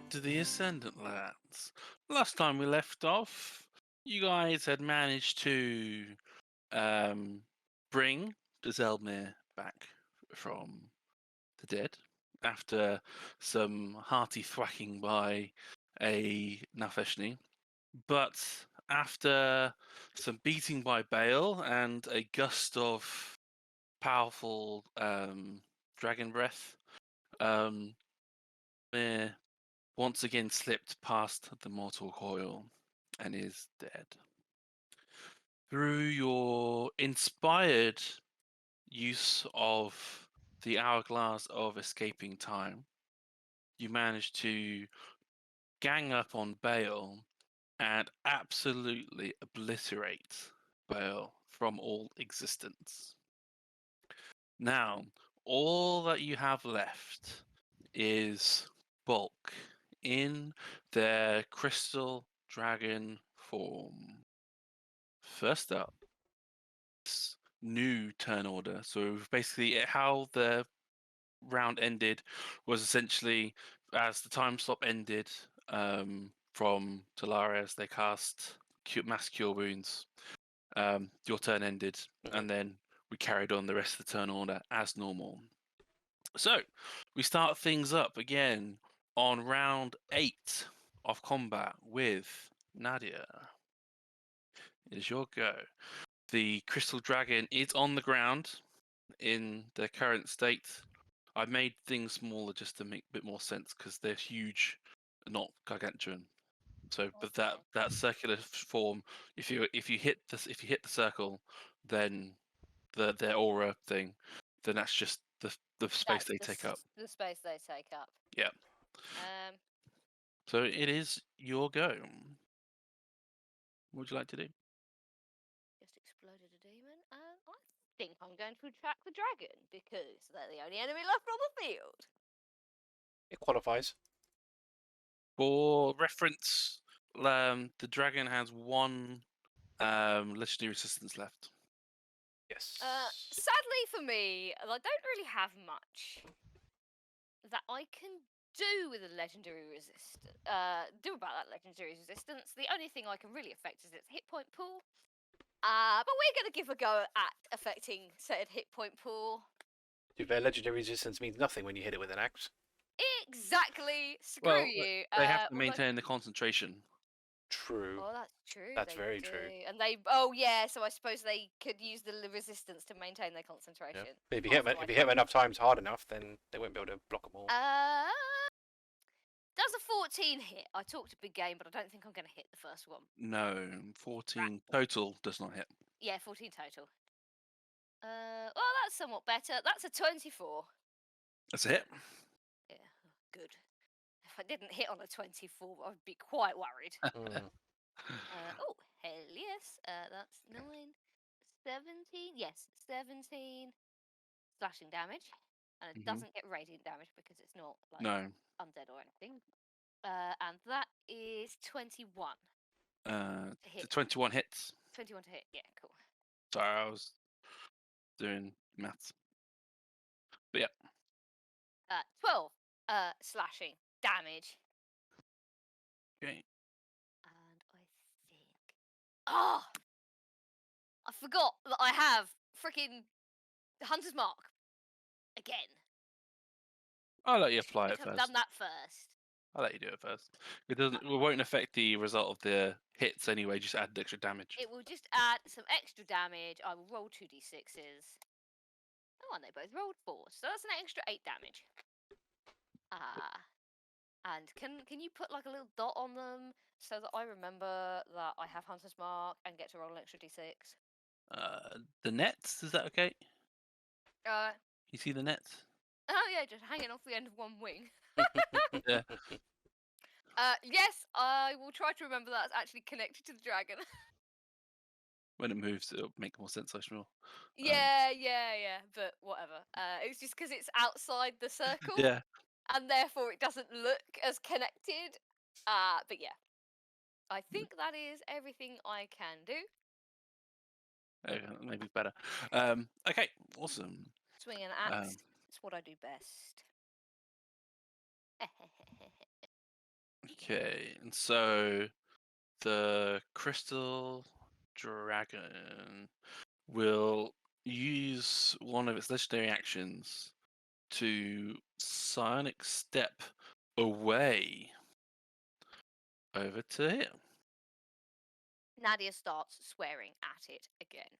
to the Ascendant Lands. Last time we left off, you guys had managed to um, bring Deszeldmiir back from the dead after some hearty thwacking by a Nafeshni. But after some beating by Bale and a gust of powerful dragon breath, Mir once again slipped past the mortal coil and is dead. Through your inspired use of the hourglass of escaping time, you managed to gang up on Bale and absolutely obliterate Bale from all existence. Now, all that you have left is Bulk in their crystal dragon form. First up, new turn order. So basically, how the round ended was essentially as the time slot ended from Talari as they cast mass cure wounds. Your turn ended, and then we carried on the rest of the turn order as normal. So we start things up again on round 8 of combat with Nadia. It is your go. The crystal dragon is on the ground in their current state. I made things smaller just to make a bit more sense because they're huge, not gargantuan. So, but that circular form, if you hit the circle, then their aura thing, then that's just the space they take up. The space they take up. Yeah. So it is your go. What would you like to do? Just exploded a demon, and I think I'm going to attack the dragon because they're the only enemy left on the field. It qualifies. For reference, the dragon has 1 legendary resistance left. Yes. Sadly for me, I don't really have much that I can do with a legendary resistance. Do about that legendary resistance. The only thing I can really affect is its hit point pool. But we're going to give a go at affecting said hit point pool. Too bad legendary resistance means nothing when you hit it with an axe. Exactly. Screw you. They have to maintain the concentration. True. Oh, that's true. That's they very do. true. And they. Oh, yeah. So I suppose they could use the resistance to maintain their concentration. Yeah. But if you hit them enough times hard enough, then they won't be able to block them all. Does a 14 hit? I talked a big game, but I don't think I'm going to hit the first one. No, 14 total does not hit. Yeah, 14 total. Well, that's somewhat better. That's a 24. That's a hit. Yeah, good. If I didn't hit on a 24, I'd be quite worried. Oh, hell yes. That's 9, 17. Yes, 17 slashing damage. And it doesn't get radiant damage because it's not like undead or anything. And that is 21. 21 hits. 21 to hit, yeah, cool. Sorry, I was doing maths. But yeah. 12 slashing damage. Okay. And I think... Oh! I forgot that I have freaking Hunter's Mark. Again. I'll let you apply it I've first. done that first. I'll let you do it first. It won't affect the result of the hits anyway, just add extra damage. It will just add some extra damage. I will roll 2d6s. Oh, and they both rolled 4. So that's an extra 8 damage. And can you put like a little dot on them so that I remember that I have Hunter's Mark and get to roll an extra d6? The nets, is that okay? You see the nets? Oh yeah, just hanging off the end of one wing. Yeah. Yes, I will try to remember that's actually connected to the dragon. When it moves, it'll make more sense, I'm sure. Yeah, but whatever. It's just because it's outside the circle. Yeah. And therefore it doesn't look as connected. But yeah. I think that is everything I can do. Maybe better. Okay, awesome. Swing an axe. It's what I do best. Okay, and so the crystal dragon will use one of its legendary actions to sonic step away over to here. Nadia starts swearing at it again.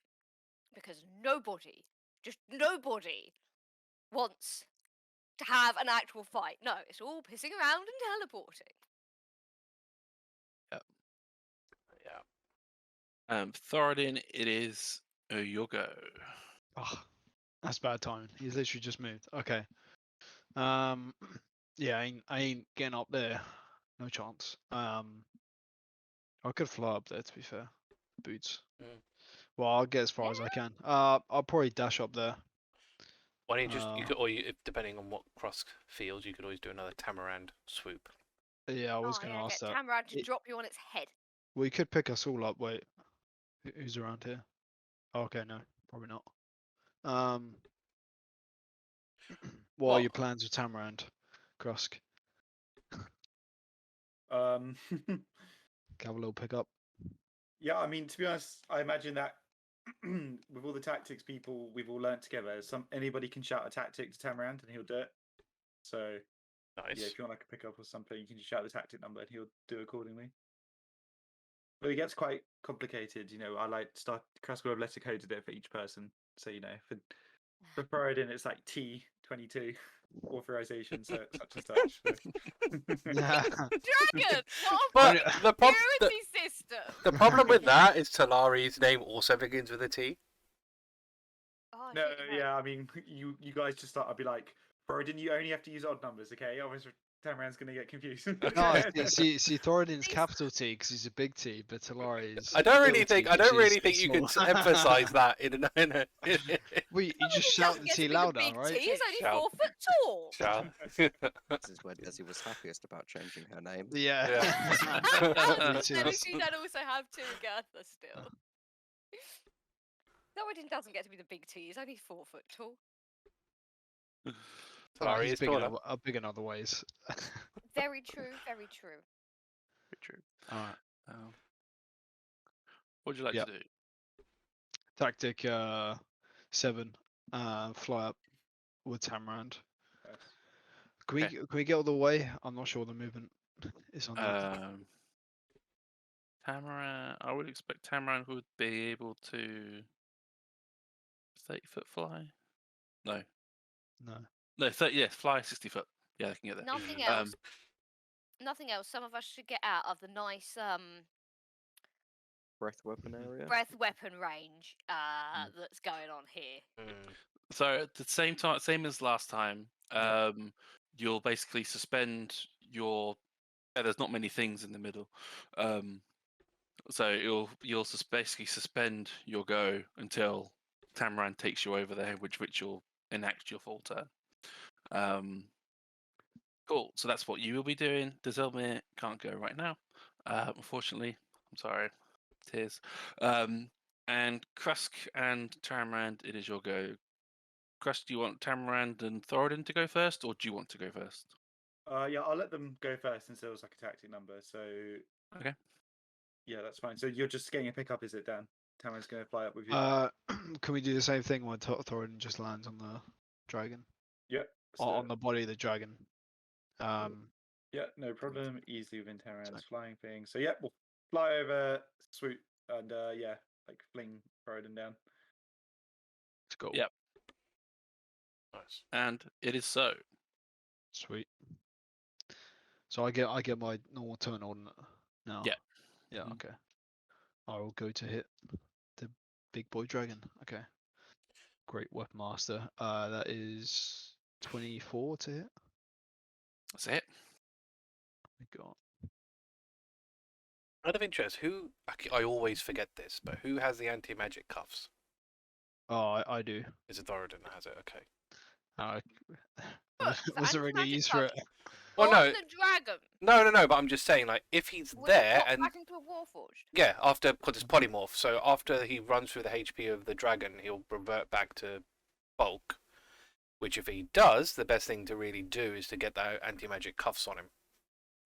Because nobody, just nobody, wants to have an actual fight. No, it's all pissing around and teleporting. Yeah. Thoradin, it is your go. Oh, that's bad timing. He's literally just moved. Okay. Yeah, I ain't getting up there. No chance. I could fly up there to be fair. Boots. Mm. Well, I'll get as far as I can. I'll probably dash up there. Why don't you just if, depending on what Krusk feels, you could always do another Tamarand swoop. Yeah, I was gonna ask get that. Tamara to drop you on its head. We could pick us all up. Wait, who's around here? Oh, okay, no, probably not. What are your plans with Tamarand, Krusk? Um, Have a little pickup. yeah, I mean, to be honest, I imagine that with all the tactics people we've all learnt together, anybody can shout a tactic to Tamarand and he'll do it. So Nice. yeah, if you want like a pickup or something, you can just shout the tactic number and he'll do accordingly. But it gets quite complicated, you know. I like Krusk will have letter coded it for each person, so you know for Paladin it's like T22 authorization, so such and such. Yeah. Dragon! But the problem, Security system! the problem with that is Talari's name also begins with a T. Oh, No, shit, yeah, I mean, you guys just start. I'd be like, Paladin, you only have to use odd numbers, okay? Otherwise, Tamarand's gonna get confused. No, see, Thoradin's capital T because he's a big T, but Talari is. I don't really little T think. I 'cause don't really she's think you can small. emphasize that in a. Well, you just shout the T louder, right? He's only Shout. 4 foot tall. Shout. This is where Desi was happiest about changing her name. Yeah. Me too. Then she'd also have 2 Agatha still. Thoradin doesn't get to be the big T, he's only 4 foot tall. Talari He's is big taller. big in other ways. Very true, very true. Very true. Alright. What would you like Yep. to do? Tactic 7. Fly up with Tamarand. Nice. Can we get all the way? I'm not sure the movement is on that. Tamaran, I would expect Tamaran would be able to 30-foot fly. No, No. 30. Yeah, fly 60 foot. Yeah, they can get there. Nothing else. Nothing else. Some of us should get out of the nice Breath weapon area. breath weapon range that's going on here. So at the same time, same as last time, you'll basically suspend your. There's not many things in the middle, so you'll basically suspend your go until Tamaran takes you over there, which will enact your full turn. Cool. So that's what you will be doing. Deszeldmiir can't go right now, unfortunately. I'm sorry. Tears. And Krusk and Tamarand, it is your go. Krusk, do you want Tamarand and Thoradin to go first, or do you want to go first? Yeah, I'll let them go first since there was like a tactic number. So Okay. yeah, that's fine. So you're just getting a pickup, is it, Dan? Tamarand's gonna fly up with you. Can we do the same thing when Thoradin just lands on the dragon? Yep. Or on the body of the dragon? Yeah, no problem. Easily within Tamarand's flying thing. So yeah, we'll fly over, swoop, and yeah, like fling Paladin down. Let's go. Yep. Nice. And it is so. Sweet. So I get my normal turn on now. Yeah. Yeah. Okay. I will go to hit the big boy dragon. Okay. Great weapon master. That is 24 to hit. That's it. We got. Out of interest, who I always forget this, but who has the anti-magic cuffs? Oh, I do. Is it Thoradin that has it? Okay. Was there any use for it? Well, On no. the dragon. No. But I'm just saying, like, if he's Will it there pop and back into a warforged. yeah, after because it's polymorph, so after he runs through the HP of the dragon, he'll revert back to bulk. Which, if he does, the best thing to really do is to get that anti-magic cuffs on him.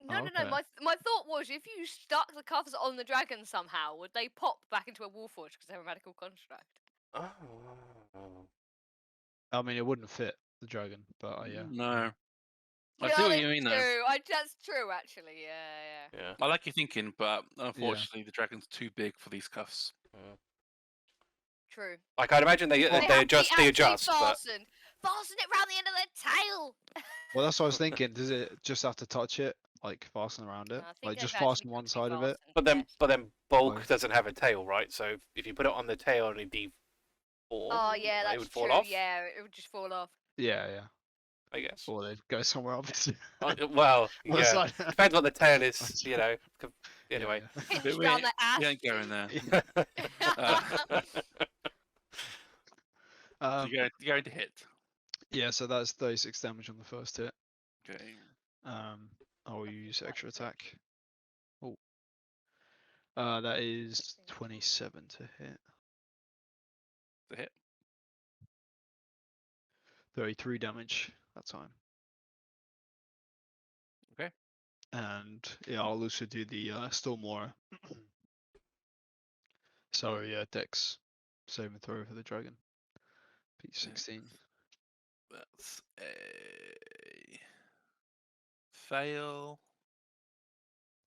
No, Oh, no, no. okay. My thought was, if you stuck the cuffs on the dragon somehow, would they pop back into a warforged because they're a magical construct? Oh. I mean, it wouldn't fit the dragon, but yeah. No. I Yeah, see what that's you mean, though. true. That's true, actually. Yeah, yeah. Yeah. I like your thinking, but unfortunately, the dragon's too big for these cuffs. True. Like I'd imagine they have to be adjust. They actually adjust, but fastened. Fasten it round the end of their tail. Well, that's what I was thinking. Does it just have to touch it, like fasten around it, I think like just they've actually fasten one got to be side of it? fastened, but then bulk Both. doesn't have a tail, right? So if you put it on the tail and it D4, Oh yeah, that's it would fall true. off. Yeah, it would just fall off. Yeah, yeah. I guess. Or they'd go somewhere else. Well, One yeah. side. Depends what the tail is, you know. Yeah, Anyway. yeah. Pinch We down ain't- the ass. We ain't going there. cheek. So you're going to hit. Yeah, so that's 36 damage on the first hit. Okay. I will use extra attack. Oh. That is 27 to hit. The hit. 33 damage that time. Okay. And yeah, I'll also do the Stormwater. So yeah, Dex save and throw for the dragon. P16. That's a fail.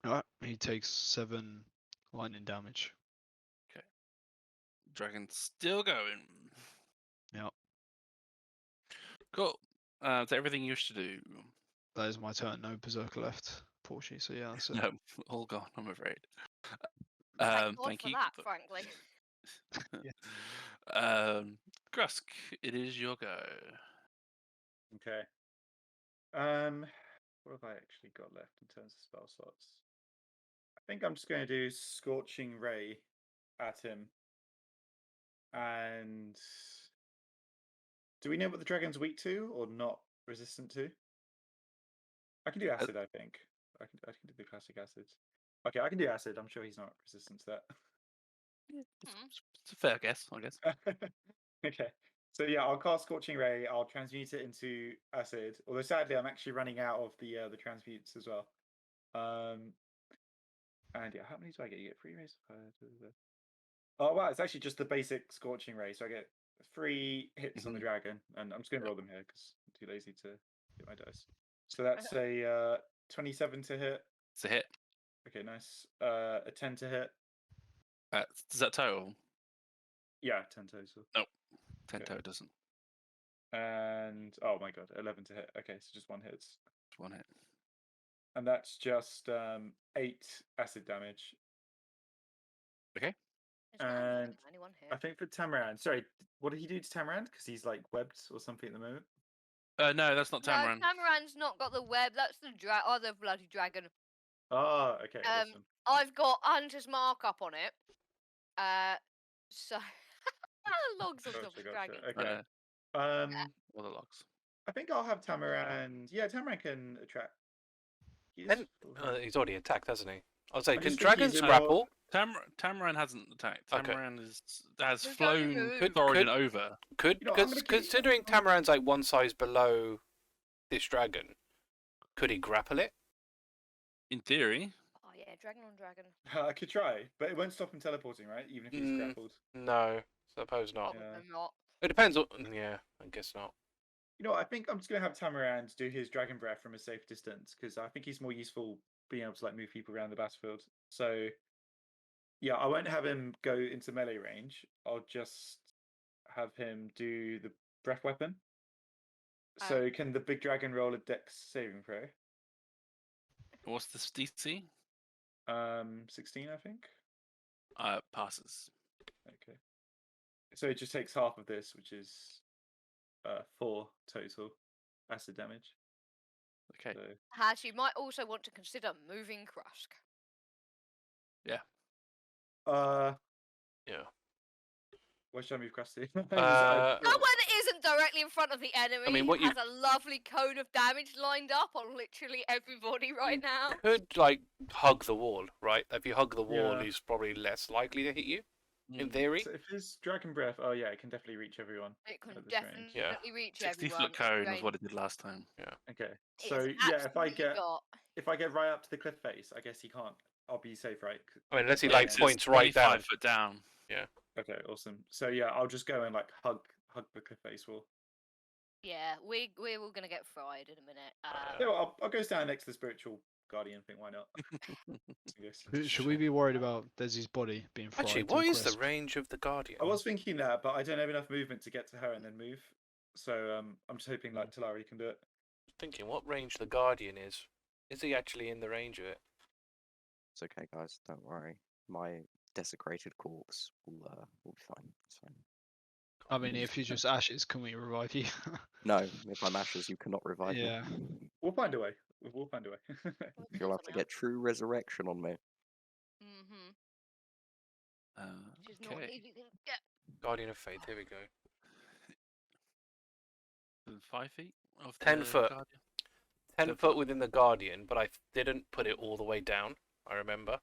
Alright, he takes 7 lightning damage. Dragon's still going. Yep. Cool. That's everything you wish to do. That is my turn. No berserker left, unfortunately. So yeah, that's it. No, all gone, I'm afraid. Thank God Thank for you. that, frankly. Krusk, it is your go. Okay. What have I actually got left in terms of spell slots? I think I'm just going to do Scorching Ray at him. And do we know what the dragon's weak to or not resistant to? I can do acid, I think. I can do the classic acid. Okay, I can do acid. I'm sure he's not resistant to that. It's a fair guess, I guess. Okay. So yeah, I'll cast Scorching Ray. I'll transmute it into acid. Although sadly, I'm actually running out of the transmutes as well. And yeah, how many do I get? You get 3 rays. Oh wow, it's actually just the basic Scorching Ray. So I get 3 hits on the dragon, and I'm just going to roll them here because I'm too lazy to get my dice. So that's a 27 to hit. It's a hit. Okay, nice. A 10 to hit. Does that total? Yeah, 10 total. 10 Okay. total doesn't. And oh my god, 11 to hit. Okay, so just 1 hit. It's 1 hit. And that's just 8 acid damage. Is that And anyone here? I think for Tamaran, sorry, what did he do to Tamaran? Because he's like webbed or something at the moment. No, that's not Tamaran. No, Tamaran's not got the web. That's the other bloody dragon. Oh, okay, awesome. I've got Hunter's mark up on it. So logs on top of the dragon. Okay. All the logs. I think I'll have Tamaran. Yeah, Tamaran can attract. He's he's already attacked, hasn't he? I'll say, I can just think dragons he's grapple? Tamaran hasn't attacked. Okay. Tamaran has He's flown only moved. Thoradin over. Could, You know, I'm gonna keep- considering Tamaran's like 1 size below this dragon, could he grapple it? In theory. Oh yeah, dragon on dragon. I could try, but it won't stop him teleporting, right? Even if he's Mm. grappled. No, suppose not. Probably Yeah. not. It depends on. Yeah, I guess not. You know, I think I'm just gonna have Tamaran do his dragon breath from a safe distance because I think he's more useful being able to like move people around the battlefield. So yeah, I won't have him go into melee range. I'll just have him do the breath weapon. So can the big dragon roll a dex saving throw? What's the DC? 16, I think. Passes. Okay. So it just takes half of this, which is 4 total acid damage. Okay. So, Hash, you might also want to consider moving Krusk. Yeah. where should I move Krusty? Uh, Somewhere that isn't directly in front of the enemy. what you- has a lovely cone of damage lined up on literally everybody right now. Could like hug the wall, right? If you hug the wall, Yeah. he's probably less likely to hit you. In Mm. theory. So if his dragon breath, oh yeah, it can definitely reach everyone. It can At this range. definitely reach 60 everyone. foot cone It's is what it did last time. Okay, It's so yeah, if I absolutely get got if I get right up to the cliff face, I guess he can't. I'll be safe, right? I mean, unless he Yeah, like it's points right down. 25 foot down. Okay, awesome. So yeah, I'll just go and like hug the cliff face wall. Yeah, we're all gonna get fried in a minute. Yeah, I'll go stand next to the spiritual guardian thing. Why not? Yes. Should we be worried about Desi's body being fried? Actually, to what a is the crisp? range of the Guardian? I was thinking that, but I don't have enough movement to get to her and then move. So I'm just hoping like Talari can do it. Thinking what range the Guardian is. Is he actually in the range of it? It's okay, guys. Don't worry. My desecrated corpse will be fine. It's fine. I mean, if you're just ashes, can we revive you? No, if I'm ashes, you cannot revive Yeah. me. We'll find a way. We'll find a way. You'll have to get true resurrection on me. Mm-hmm. Which is not Okay. easy to get. Guardian of Faith. Here we go. 5 feet of 10 the foot. Guardian. 10 10 foot foot. within the Guardian, but I didn't put it all the way down. I remember.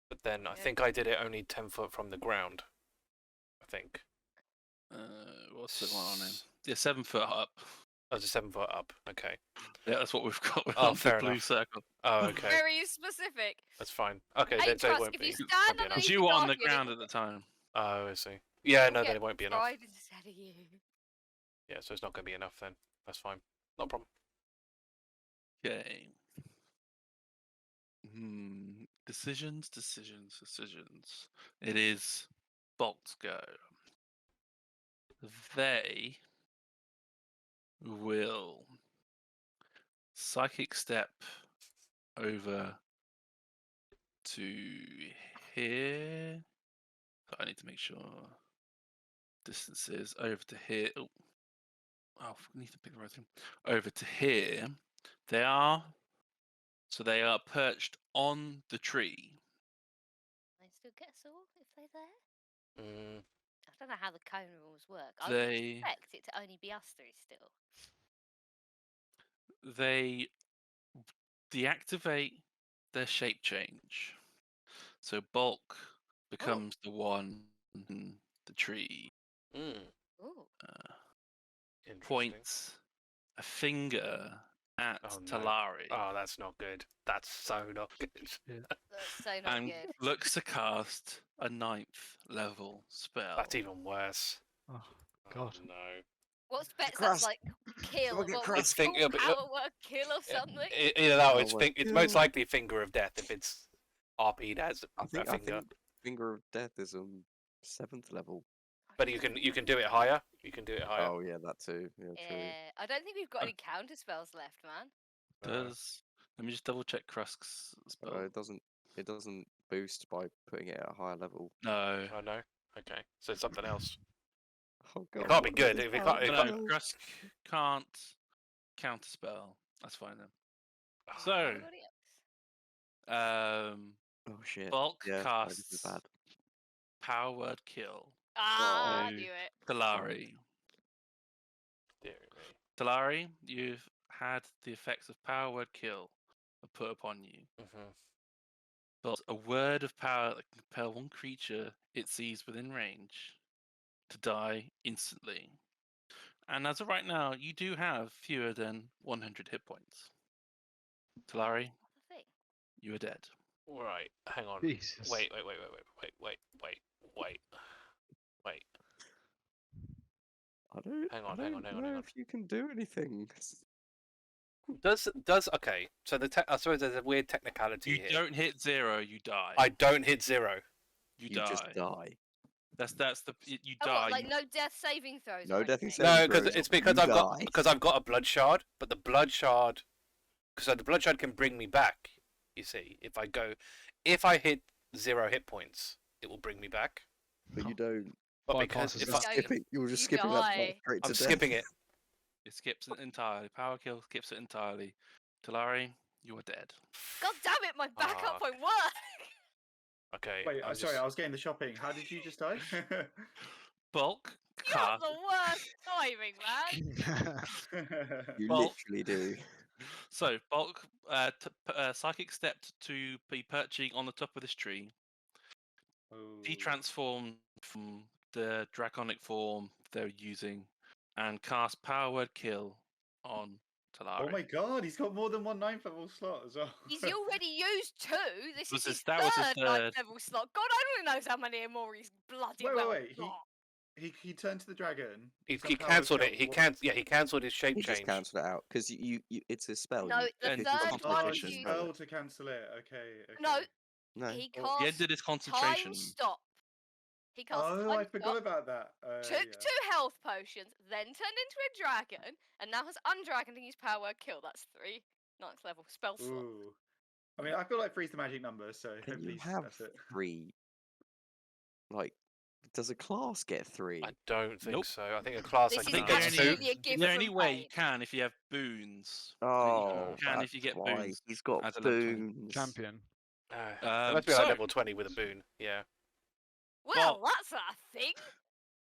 But then I Yeah. think I did it only 10 foot from the ground. I think. What's the one on him? Yeah, 7 foot up. Oh, it's a 7 foot up. Okay. Yeah, that's what we've got. Oh, on the fair blue enough. circle. Oh, okay. Very specific. That's fine. Okay, Hey, then so it Krusk, won't if be. you stand won't be enough. underneath Because you were on the Guardian, ground at the time. Oh, I see. Yeah, We'll no, then get it won't be enough. fried instead of you. Yeah, so it's not going to be enough then. That's fine. No problem. Okay. Decisions. It is Bolt's go. They will psychic step over to here. So I need to make sure distances over to here. Oh, I need to pick the right thing. Over to here. They are perched on the tree. They still get saw if they're there. Mm, I don't know how the cone rules work. I would They expect it to only be us three still. deactivate their shape change. So Bulk becomes the one in the tree. mm, Ooh. interesting. Points a finger at Oh, no. Talari Oh, that's not good. That's so not good. That's so not and good. looks to cast a 9th level spell. That's even worse. Oh, Oh, God. no. What's best? Krusk. That's like kill. Look at What Krusk. It's think- full it'll be- power word kill or Yeah, something? Either that or Oh, it's, well, it's most yeah. likely Finger of Death if it's RP'd as I a think finger. Finger of Death is 7th level. But you can do it higher. You can do it higher. Oh yeah, that too. Yeah, true. Yeah, I don't think we've got any counter spells left, man. Let me just double check Krusk's spell. It doesn't boost by putting it at a higher level. No. Oh no. Okay, so it's something else. Oh god. can't be what good is if it this can't- it No, spell? Krusk can't counterspell. That's fine then. Ah, So, Anybody else? Oh shit. Bulk Yeah, no, this is casts bad. Power Word Kill. Ah, I Oh. knew it. Talari. dear me. Talari, you've had the effects of Power Word Kill put upon you. Mhm. But a word of power that can compel one creature it sees within range to die instantly. And as of right now, you do have fewer than 100 hit points. Talari, Other thing. Mm-hmm. you are dead. Right, hang on. Jesus. Wait. I don't Hang on, know hang on. if you can do anything. Does okay? So I suppose there's a weird technicality You here. don't hit 0, you die. I don't hit 0. You You die. just die. That's the you Oh, die. what, like you- no death saving throws? No or death anything? saving No, because throws. it's because You I've die. got a blood shard, but the blood shard, because the blood shard can bring me back. You see, if I hit 0 hit points, it will bring me back. But you don't. But Bypass because is if not I, Skipping. You're just you skipping that die. part straight to I'm death. skipping it. It skips it entirely. Power Kill skips it entirely. Talari, you are dead. God damn it, my backup Fuck. won't work. Okay. Wait, I'm sorry, just- I was getting the shopping. How did you just die? Bulk You have cast. the worst timing, man. You Well- literally do. So Bulk psychic stepped to be perching on the top of this tree. He transformed from the draconic form they're using and cast Power Word Kill on Talari. Oh my god, he's got more than one 9th level slot as well. He's already used 2. This Was is his- his that was his third 9th third. level slot. God only knows how many more he's bloody well Wait. got. He turned to the dragon. He somehow cancelled worked it. He out can't. Yeah, he cancelled his shape He just change. cancelled it out because it's a spell. No, the and because third it's concentration. one Oh, is it's a used. spell to cancel it. Okay. No, No. he Oh, He cast ended his time concentration. stop. He cast Oh, time I forgot stop, about that. took Yeah. 2 health potions, then turned into a dragon, and now has undragoned his power word kill. That's 3 9th level spell slot. Ooh. I mean, I feel like 3's the magic number, so Can hopefully you have that's it. 3? Like, does a class get 3? I don't think Nope. so. I think a class. This I is think the gets only- 2. absolutely a gift The only from way you Pain. can if you have boons. Oh, you can if you that's get why. boons. He's got as a level 20. boons. Champion. It must be like so- level 20 with a boon. Yeah. Well, that's a thing.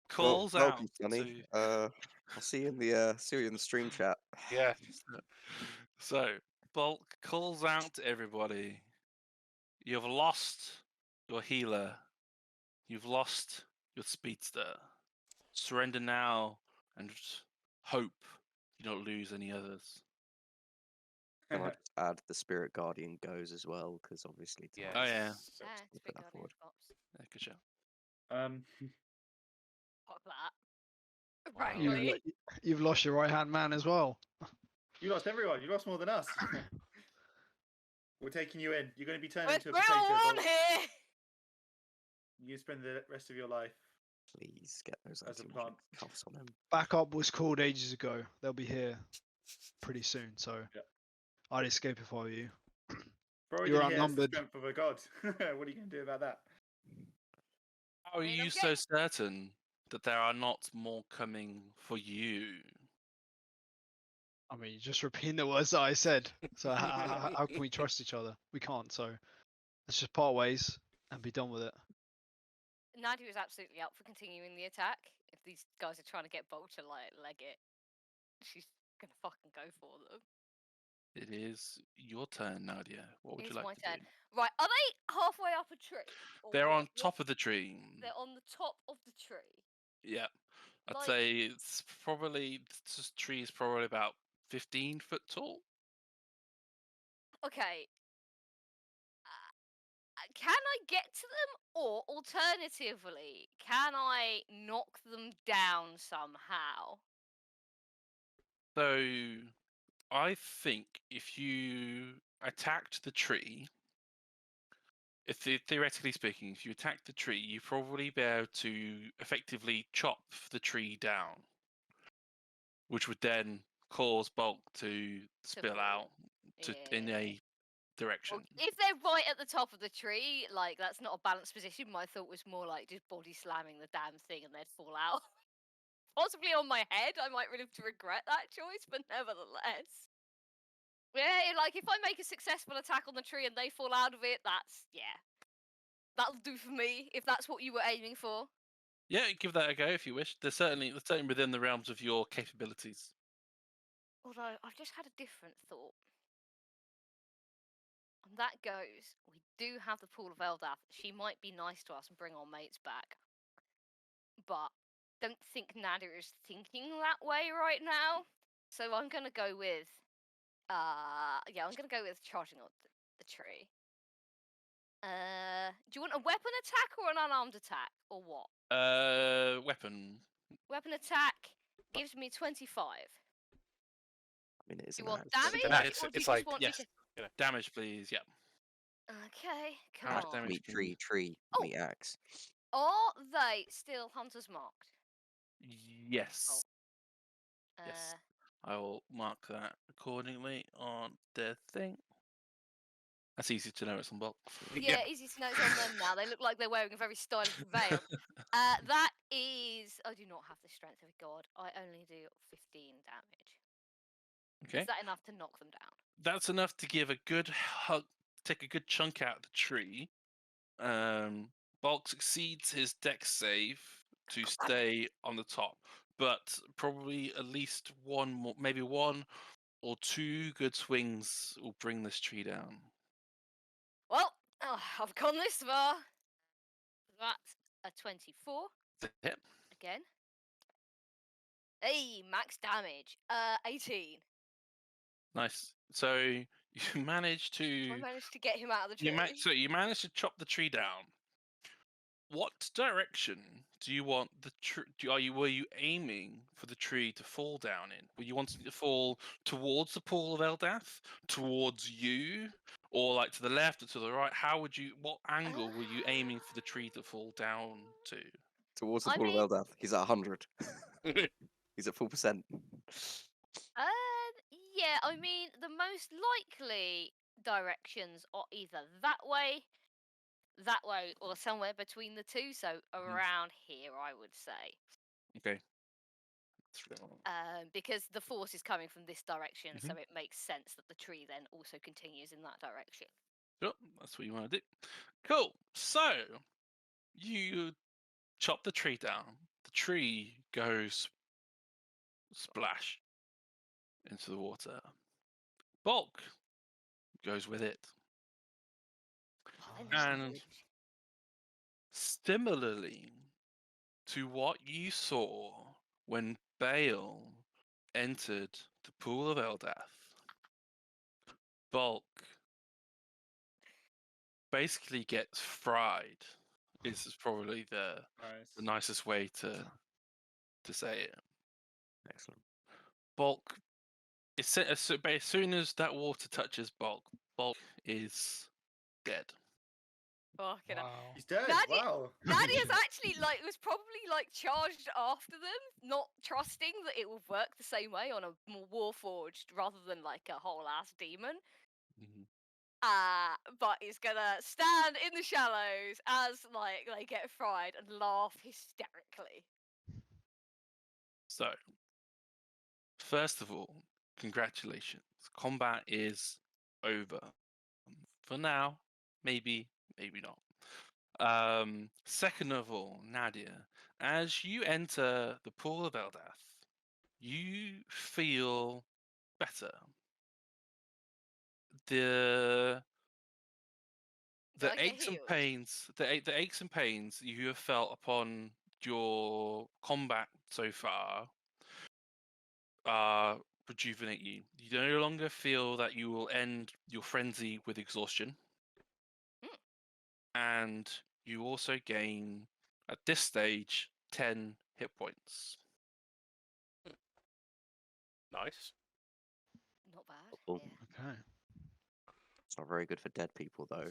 Calls well, out Sonny. to... I'll see you in the stream chat. Yeah. So, Bulk calls out to everybody. You've lost your healer. You've lost your speedster. Surrender now and hope you don't lose any others. Can I just add the Spirit Guardian goes as well? Because obviously, Yeah. Oh, yeah. Put Speak that Guardian forward. Ops. Yeah, good shout. Fuck that. Wow. Right, You've, Lee. you've lost your right hand man as well. You lost everyone. You lost more than us. We're taking you in. You're going to be turned We're into a 3 potato. on 1 Bolt. here. You spend the rest of your life. Please get those As a anti-magic plant. cuffs on him. Backup was called ages ago. They'll be here pretty soon, so Yeah. I'd escape if I were you. Probably You're didn't hear that's the outnumbered. strength of a god. What are you going to do about that? How are I mean, you I'm so certain that there are not more coming for you? I mean, you're just repeating the words that I said. So how can we trust each other? We can't. So let's just part ways and be done with it. Nadia is absolutely up for continuing the attack. If these guys are trying to get Bolt to leg it, she's gonna fucking go for them. It is your turn, Nadia. What would It's you like my to turn. do? Right, are they halfway up a tree? Or They're on what- top of the tree. They're on the top of the tree. Yeah. I'd Like- say it's probably... This tree is probably about 15 foot tall. Okay. Can I get to them, or alternatively, can I knock them down somehow? So, I think if you attacked the tree, theoretically speaking, if you attack the tree, you probably be able to effectively chop the tree down, which would then cause bulk to spill move. out in Yeah. a direction. Well, if they're right at the top of the tree, like that's not a balanced position. My thought was more like just body slamming the damn thing and they'd fall out. Possibly on my head. I might really have to regret that choice, but nevertheless. Yeah, like if I make a successful attack on the tree and they fall out of it, that'll do for me. If that's what you were aiming for. Yeah, give that a go if you wish. They're certainly within the realms of your capabilities. Although I've just had a different thought. And that goes, we do have the Pool of Eldath. She might be nice to us and bring our mates back. But don't think Nadia is thinking that way right now. So I'm gonna go with I'm gonna go with charging up the tree. Do you want a weapon attack or an unarmed attack? Or what? Weapon. Weapon attack gives me 25. I mean, it is Do an you want axe. damage? It's- or do you it's just like- want Yes. me to... Damage, please. Yeah. Okay, come How much on. damage? Meat can tree, Oh. meat axe. Are they still hunters marked? Yes. Yes. Uh, I will mark that accordingly on the thing. That's easy to know it's on bulk. yeah, easy to know it's on them now. They look like they're wearing a very stylish veil. That is... I do not have the strength of a god. I only do 15 damage. Okay. Is that enough to knock them down? That's enough to give a good hug, take a good chunk out of the tree. Bulk succeeds his dex save to stay on the top, but probably at least one more, maybe one or two good swings will bring this tree down. Well, I've gone this far. That's a 24 That's a hit. again. Hey, max damage. 18. Nice. So you managed I to managed to get him out of the tree. you managed to chop the tree down. What direction do you want the tree? Were you aiming for the tree to fall down in? Were you wanting it to fall towards the pool of Eldath, towards you, or like to the left or to the right? What angle were you aiming for the tree to fall down to? Towards the I pool mean- of Eldath. He's at 100. He's at full percent. Yeah, I mean, the most likely directions are either that way, or somewhere between the two. So around here, I would say. Okay. Because the force is coming from this direction, so it makes sense that the tree then also continues in that direction. Sure, that's what you want to do. Cool. So you chop the tree down. The tree goes splash into the water. Bulk goes with it. Then And huge. similarly to what you saw when Bale entered the pool of Eldath, Bulk basically gets fried. Is probably the Nice. nicest way to say it. Excellent. Bulk, as soon as that water touches Bulk, Bulk is dead. Fucking hell. Wow. He's dead. Nadia- Wow. Nadia's actually was probably charged after them, not trusting that it will work the same way on a more warforged rather than a whole ass demon. But is gonna stand in the shallows as they get fried and laugh hysterically. So, first of all, congratulations. Combat is over. For now, maybe not. Second of all, Nadia, as you enter the pool of Eldath, you feel better. The Do I get aches and healed? pains, the aches and pains you have felt upon your combat so far rejuvenate you. You no longer feel that you will end your frenzy with exhaustion. And you also gain, at this stage, 10 hit points. Nice. Not bad. Cool. Yeah. Okay. It's not very good for dead people, though.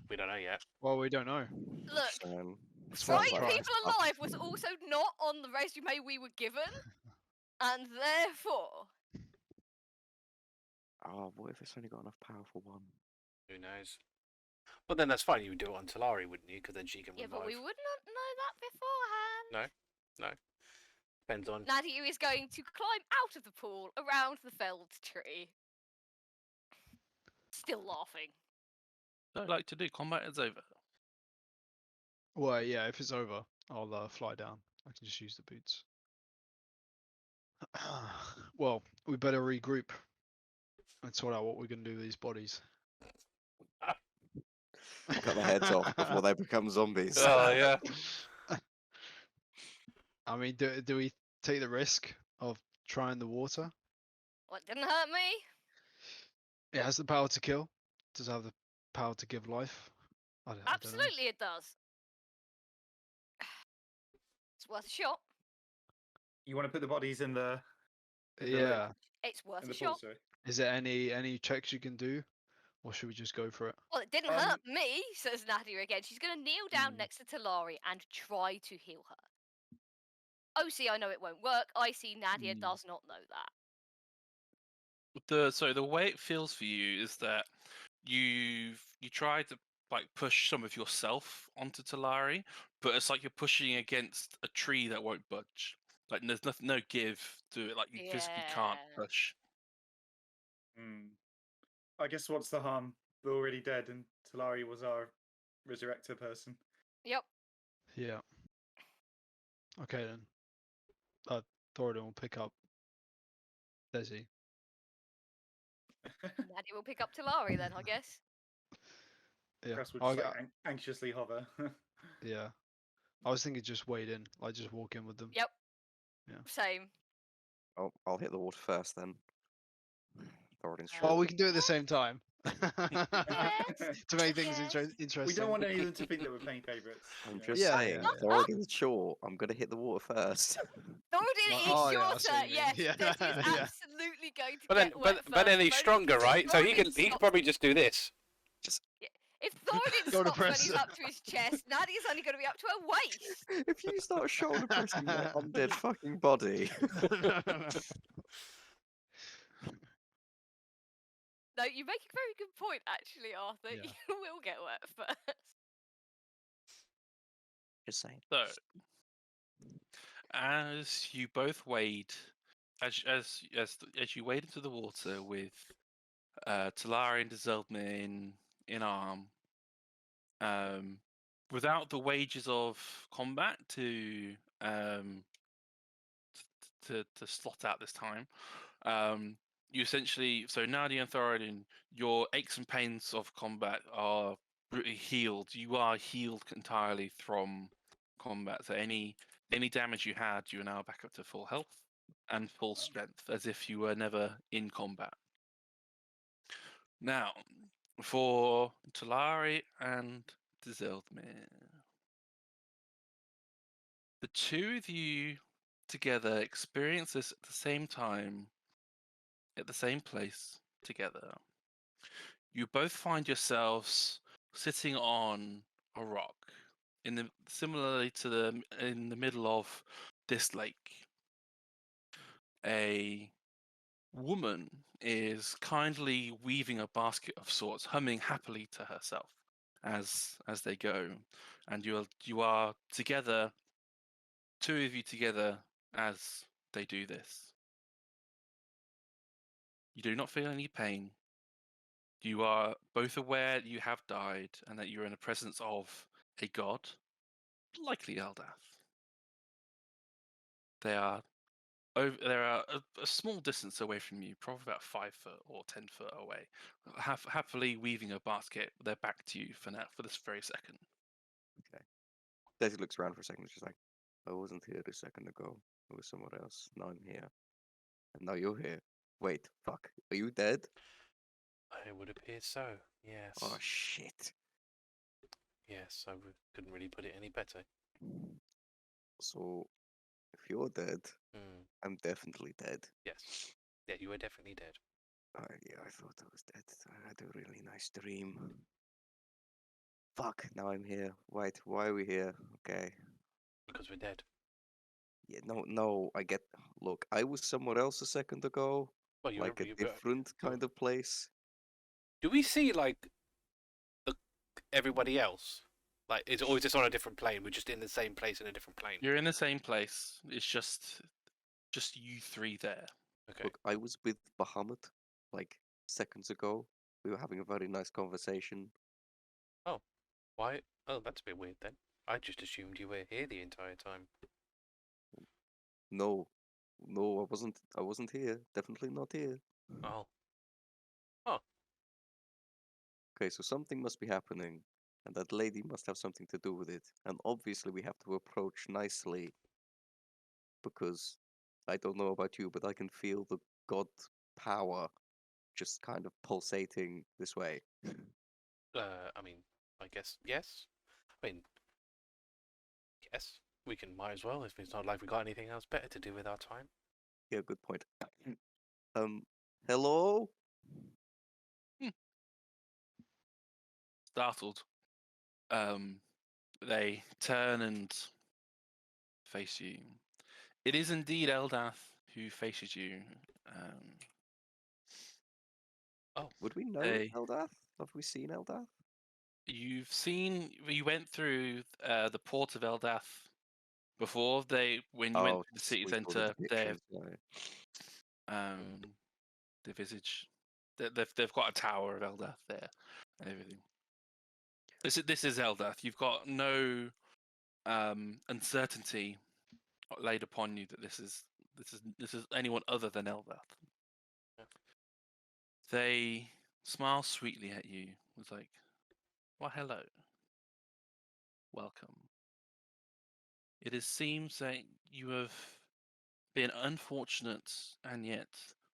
We don't know yet. Well, we don't know. Look, It's frying worth a try. people alive was also not on the resume we were given, and therefore, Oh, what if it's only got enough power for one? Who knows? But then that's fine. You would do it on Talari, wouldn't you? Because then she can yeah, revive. but we would not know that beforehand. No. Depends on. Nadia is going to climb out of the pool around the felled tree. Still laughing. So I'd like to do. Combat is over. Well, yeah, if it's over, I'll fly down. I can just use the boots. Well, we better regroup and sort out what we're going to do with these bodies. Cut their heads off before they become zombies. Oh yeah. I mean, do we take the risk of trying the water? Well, it didn't hurt me. It has the power to kill. Does it have the power to give life? I don't know. Absolutely, it does. It's worth a shot. You want to put the bodies in the Yeah. It's worth in a the pool, shot. sorry. Is there any checks you can do, or should we just go for it? Well, it didn't hurt me, says Nadia again. She's going to kneel down Mm. next to Talari and try to heal her. OC, I know it won't work. I see Nadia Mm. does not know that. The way it feels for you is that you try to push some of yourself onto Talari, but it's like you're pushing against a tree that won't budge. Like there's no give to it. Like you physically can't Yeah. push. I guess what's the harm? We're already dead, and Talari was our resurrector person. Yep. Yeah. Okay then. Thoradin will pick up Desi. Nadia will pick up Talari then, I guess. Yeah. Krusk will I'll just get- anxiously hover. yeah. I was thinking just wade in, like just walk in with them. Yep. Yeah. Same. Oh, I'll hit the water first then. Thoradin's Oh, Oh, short. we can do it at the same time. Yes. To make things Yes. interesting. We don't want any of them to think that we're playing favourites. I'm you know. just Yeah, saying, yeah, yeah. Thoradin's short. I'm gonna hit the water first. Thoradin Well, is oh, yeah, I see shorter. what you mean. Yes, Yeah, Des is yeah. absolutely going to But then, get wet but then first, he's only stronger, because right? So he Thoradin could stops- probably just do this. If Thoradin Shoulder stops when press. he's up to his chest, Nadia's only going to be up to her waist. If you start shoulder pressing my undead fucking body, No, you make a very good point, actually, Arthur. Yeah. You will get wet first. just saying. So, as you both wade, as you wade into the water with Talari and Deszeldmiir in arm, without the wages of combat to slot out this time, you essentially, so Nadia and Thoradin, your aches and pains of combat are healed. You are healed entirely from combat. So any damage you had, you are now back up to full health and full strength, as if you were never in combat. Now, for Talari and Deszeldmiir, the two of you together experience this at the same time, at the same place together. You both find yourselves sitting on a rock, similarly to in the middle of this lake. A woman is kindly weaving a basket of sorts, humming happily to herself as they go, and you are together, two of you together as they do this. You do not feel any pain. You are both aware that you have died and that you are in the presence of a god, likely Eldath. They are a small distance away from you, probably about 5 foot or 10 foot away, happily weaving a basket. They're back to you for now, for this very second. Desi looks around for a second. She's like, I wasn't here a second ago. I was somewhere else. Now I'm here. And now you're here. Wait, fuck. Are you dead? It would appear so. Yes. Oh, shit. Yes, I couldn't really put it any better. So, if you're dead, Hmm. I'm definitely dead. Yes. Yeah, you were definitely dead. Yeah, I thought I was dead. I had a really nice dream. Fuck, now I'm here. Wait, why are we here? Okay. Because we're dead. Yeah, no, I get. Look, I was somewhere else a second ago. Well, you Like were, a you were- different kind of place. Do we see like everybody else? Like, is this on a different plane? We're just in the same place in a different plane. You're in the same place. It's just you three there. Okay. Look, I was with Bahamut like seconds ago. We were having a very nice conversation. Why? Oh, that's a bit weird then. I just assumed you were here the entire time. No, I wasn't. I wasn't here. Definitely not here. Oh. Okay, so something must be happening, and that lady must have something to do with it. And obviously, we have to approach nicely because I don't know about you, but I can feel the god power just kind of pulsating this way. I mean, I guess yes. I mean, yes. We might as well if it's not like we got anything else better to do with our time. Yeah, good point. Hello? Startled, they turn and face you. It is indeed Eldath who faces you. Would we know Hey. Eldath? Have we seen Eldath? You went through the port of Eldath before when you went to the city we saw the centre. Their depictions, the visage, they've got a tower of Eldath there and everything. This is Eldath. You've got no uncertainty laid upon you that this is anyone other than Eldath. Yeah. They smile sweetly at you. It's like, well, hello. Welcome. It seems that you have been unfortunate and yet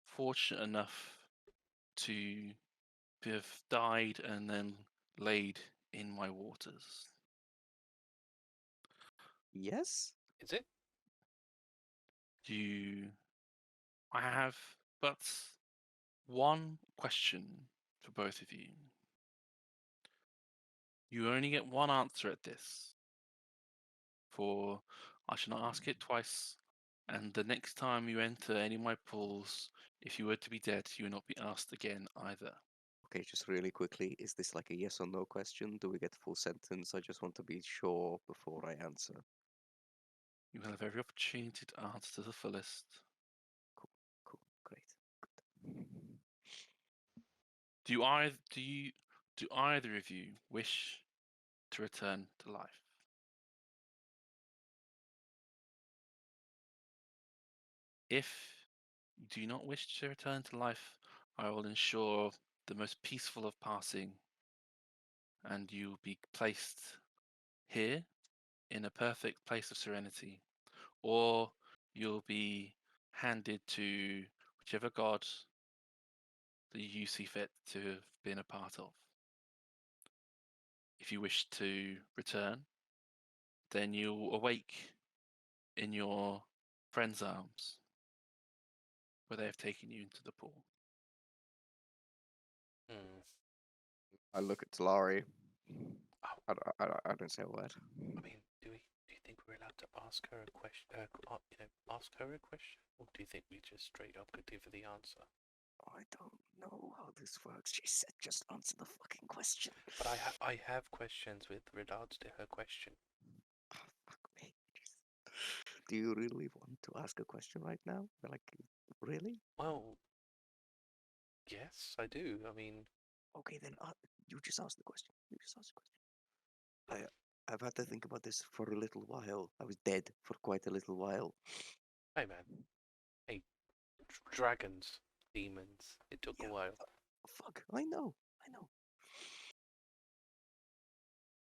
fortunate enough to have died and then laid in my waters? Yes? Is it? I have but one question for both of you. You only get one answer at this. For I shall not ask it twice, and the next time you enter any of my pools, if you were to be dead, you will not be asked again either. Okay, just really quickly, is this like a yes or no question? Do we get full sentence? I just want to be sure before I answer. You will have every opportunity to answer to the fullest. Cool, great. Good. Do either of you wish to return to life? If you do not wish to return to life, I will ensure the most peaceful of passing, and you will be placed here in a perfect place of serenity, or you'll be handed to whichever god that you see fit to have been a part of. If you wish to return, then you'll awake in your friend's arms, where they have taken you into the pool. Hmm. I look at Talari. Oh. I don't say a word. I mean, do you think we're allowed to ask her a question? Ask her a question, or do you think we just straight up could give her the answer? I don't know how this works. She said just answer the fucking question. But I have questions with regards to her question. Oh, fuck me. Do you really want to ask a question right now? Like, really? Well, yes, I do. I mean, Okay, then you just ask the question. You just ask the question. I've had to think about this for a little while. I was dead for quite a little while. hey man, hey, dragons, demons. It took a while. Fuck, I know.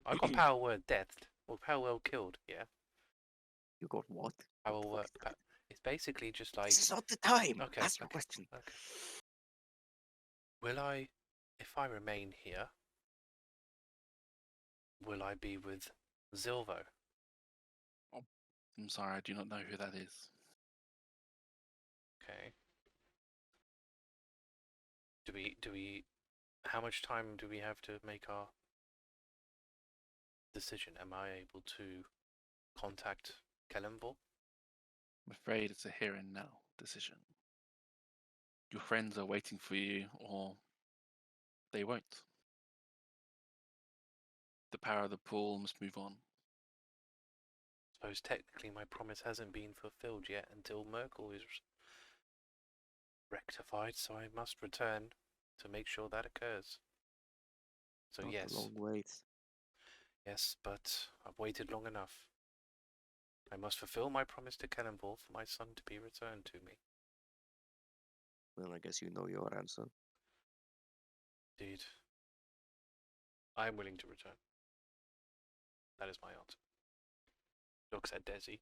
I got power word deathed, or power word killed. Yeah. You got what? Power What the word. fuck is that? It's basically just like. This is not the time. Okay. Ask your Okay. question. Okay. Will I, if I remain here, will I be with Zilvo? I'm sorry, I do not know who that is. Okay. Do we? How much time do we have to make our decision? Am I able to contact Kelenvor? I'm afraid it's a here and now decision. Your friends are waiting for you, or they won't. The power of the pool must move on. Suppose technically my promise hasn't been fulfilled yet until Merkel is rectified, so I must return to make sure that occurs. So Not yes. a long wait. Yes, but I've waited long enough. I must fulfill my promise to Kelenvor for my son to be returned to me. Well, I guess you know your answer. Indeed. I am willing to return. That is my answer. Looks at Desi.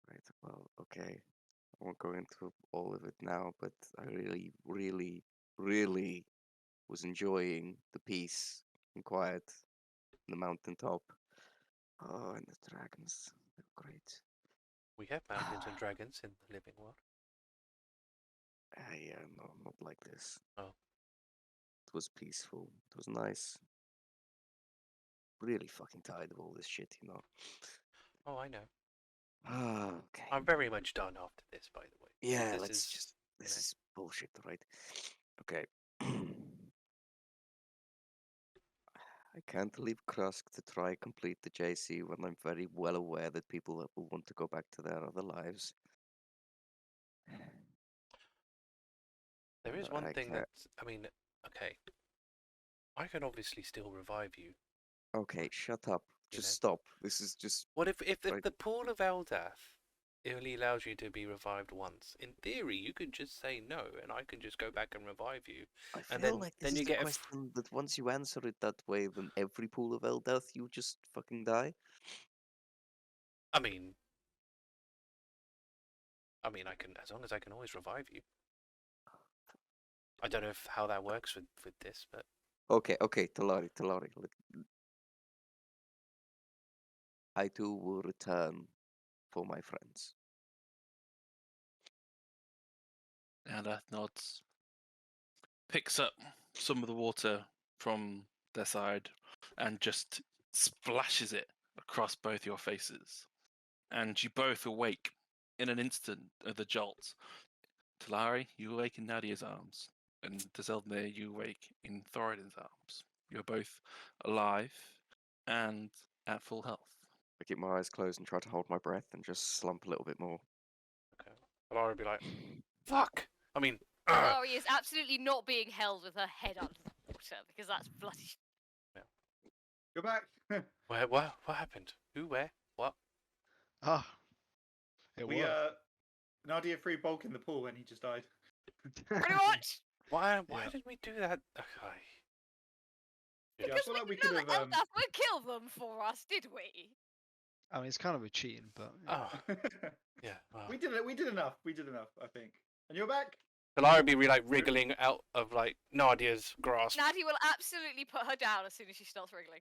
Right, well, okay. I won't go into all of it now, but I really, really, really was enjoying the peace and quiet on the mountaintop. Oh, and the dragons. They're great. We have mountains and dragons in the living world. No, not like this. Oh. It was peaceful. It was nice. Really fucking tired of all this shit, you know. Oh, I know. Okay. I'm very much done after this, by the way. Yeah, This this is bullshit, right? Okay. I can't leave Krusk to try complete the JC when I'm very well aware that people will want to go back to their other lives. There is But one I thing can't. that's, I mean, okay. I can obviously still revive you. Okay, shut up. You Just know? stop. This is just. What if right. the pool of Eldath only allows you to be revived once? In theory, you could just say no, and I can just go back and revive you. I And feel then- like then this you is the get a question that once you answer it that way, then every pool of Eldath you just fucking die. I mean, I can, as long as I can always revive you. I don't know how that works with this, but Okay, Talari. I too will return for my friends. And Earth nods, picks up some of the water from their side, and just splashes it across both your faces. And you both awake in an instant of the jolt. Talari, you awake in Nadia's arms, and Deszeldmiir, you awake in Thoradin's arms. You're both alive and at full health. I keep my eyes closed and try to hold my breath and just slump a little bit more. okay. Laura would be like, "Fuck!" I mean, Talari is absolutely not being held with her head under the water because that's bloody. Go back. what happened? Who? Where? What? Ah, it We worked. Nadia threw Bulk in the pool and he just died. Pretty much. Why Yeah. did we do that? Okay. Yeah, I Because feel we like we didn't could know have. the Eldath would kill them for us, did we? I mean, it's kind of a cheating, but yeah. Oh, yeah. Well. We did it. We did enough. We did enough. I think. And you're back. Laura would be like wriggling out of like Nadia's grasp. Nadia will absolutely put her down as soon as she starts wriggling.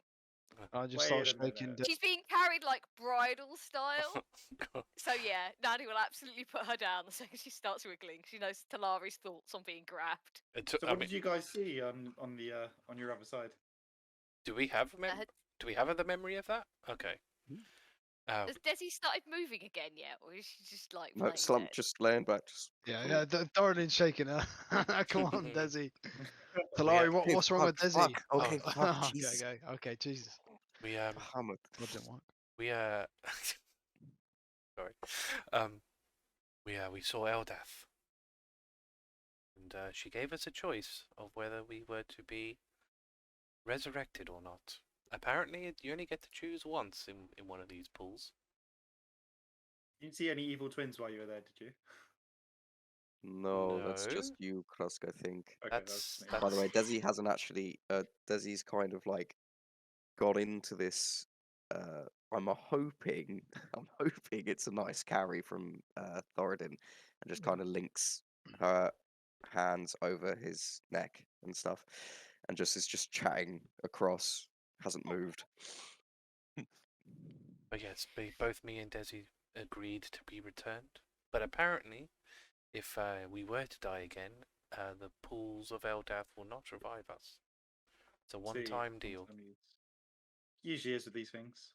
I just Wait start a minute. shaking. She's being carried like bridal style. So yeah, Nadia will absolutely put her down the second she starts wiggling. She knows Talari's thoughts on being grabbed. So what did you guys see on your other side? Do we have Do we have the memory of that? Okay. Has Desi started moving again yet, or is she just like No, laying slump, dead? just laying back. Just Yeah. Thoradin's shaking her. Come on, Desi. Yeah. Talari, Okay, what's wrong with Desi? fuck, okay, fuck, Jesus. Okay, Jesus. We Bahamut. That didn't work. we sorry. We saw Eldath, and she gave us a choice of whether we were to be resurrected or not. Apparently, you only get to choose once in one of these pools. You didn't see any evil twins while you were there, did you? No, that's No. just you, Krusk, I think. Okay, That's By the way, Desi hasn't actually. Desi's kind of like got into this. I'm hoping it's a nice carry from Thoradin, and just kind of links her hands over his neck and stuff, and is just chatting across. Hasn't moved. But yes, both me and Desi agreed to be returned. But apparently, if we were to die again, the pools of Eldath will not revive us. It's a one-time deal. Usually is with these things.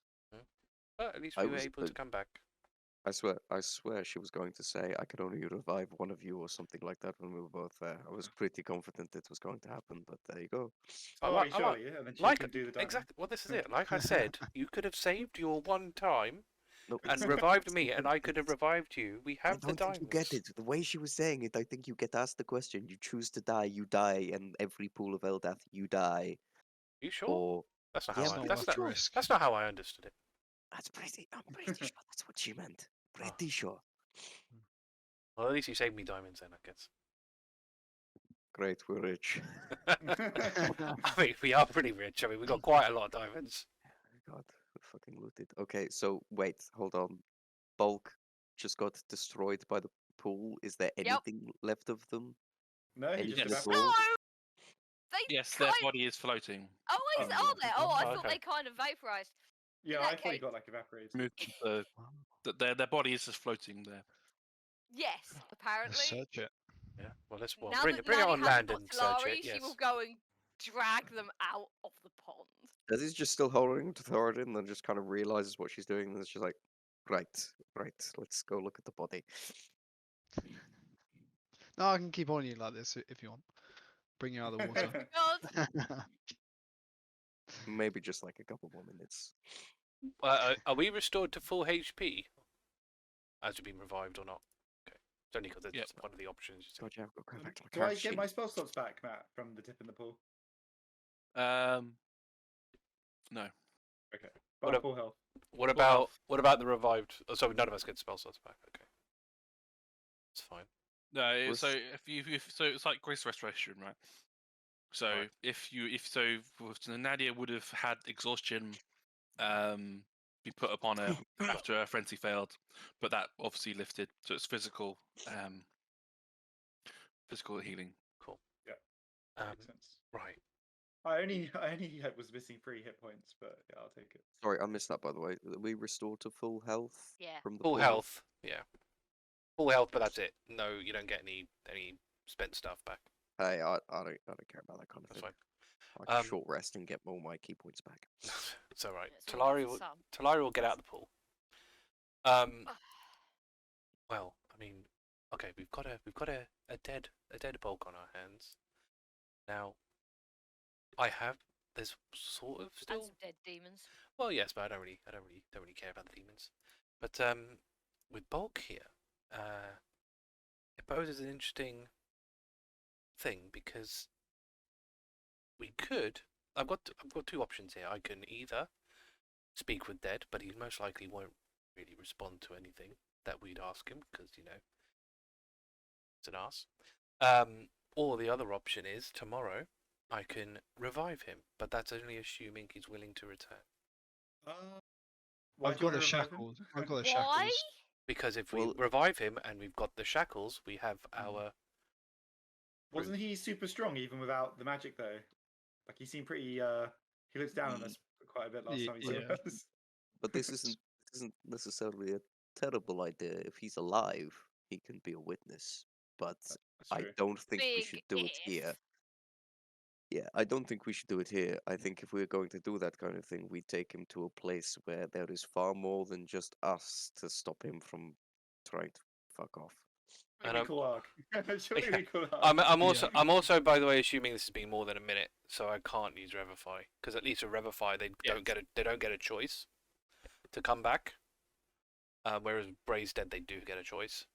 But at least I we were was- able to come back. I swear she was going to say I could only revive one of you or something like that when we were both there. I was pretty confident it was going to happen, but there you go. Oh, like- sure, I like- yeah. And then she Like can do the diamond. exactly. Well, this is it. Like I said, you could have saved your one time No, and revived me, and I could have revived you. We I have the don't think diamonds. you get it. The way she was saying it, I think you get asked the question. You choose to die, you die, and every pool of Eldath, you die. You sure? Or That's not Yeah, how It's I. not That's worth not. the risk. That's not how I understood it. I'm pretty sure that's what she meant. Pretty sure. Well, at least you saved me diamonds then, I guess. Great, we're rich. I mean, we are pretty rich. I mean, we got quite a lot of diamonds. God, we're fucking looted. Okay, so wait, hold on. Bulk just got destroyed by the pool. Is there Yep. anything left of them? No, he Any just Yes. No, evaporated. they Yes, their kind. body is floating. Oh, is Oh, are they? Oh, I Oh, thought okay. they kind of vaporized. Yeah, in I that thought he case- got like evaporated. Moved their body is just floating there. Yes, Let's apparently. search it. Yeah. Well, let's Now bring that it. Bring it Nadia on hasn't land got and search Talari, it. Yes. she will go and drag them out of the pond. Desi's just still holding to Thoradin and then just kind of realizes what she's doing and it's just like, right, let's go look at the body. No, I can keep on you like this if you want. Bring you out of the water. God, Maybe just like a couple more minutes. Are we restored to full HP? As we've been revived or not? Okay. It's only because it's Yep. one of the options. You said. God, yeah, I've got to go back to my Do I character get sheet. my spell slots back, Matt, from the dip in the pool? No. Okay. What But a- full health. What Full health. about the revived? Oh, so none of us get spell slots back. Okay. It's fine. No, Was- so so it's like grace restoration, right? So Right. if Nadia would have had exhaustion be put upon her after her frenzy failed, but that obviously lifted, so it's physical healing. Cool. Yeah. Makes sense. Right. I only was missing 3 hit points, but yeah, I'll take it. Sorry, I missed that by the way. We restore to full health Yeah. from the Full pool? health. Yeah. Full health, but that's it. No, you don't get any spent stuff back. Hey, I don't care about that kind of That's thing. fine. I can short rest and get all my key points back. It's all right. It's all Talari good for will some. Talari will get out of the pool. Well, I mean, okay, we've got a dead bulk on our hands. Now, there's sort of And still. some dead demons. Well, yes, but I don't really care about the demons. But with bulk here, it poses an interesting thing because we could. I've got 2 options here. I can either speak with dead, but he most likely won't really respond to anything that we'd ask him because it's an ass. Or the other option is tomorrow I can revive him, but that's only assuming he's willing to return. Why I've do you got wanna the revive him? shackles. I've got the Why? shackles. Because if we Well- revive him and we've got the shackles, we have our. Wasn't he super strong even without the magic though? Like he seemed pretty. He looked down on us quite a bit last time he saw Yeah. us. But this isn't necessarily a terrible idea. If he's alive, he can be a witness. But That's I true. don't think we Big should do it here. if. Yeah, I don't think we should do it here. I think if we're going to do that kind of thing, we take him to a place where there is far more than just us to stop him from trying to fuck off. And We I'm- call Ark. Surely Yeah. we call Ark. I'm also by the way assuming this has been more than a minute, so I can't use Revivify because at least with Revivify they don't get a choice to come back. Whereas Bray's dead, they do get a choice.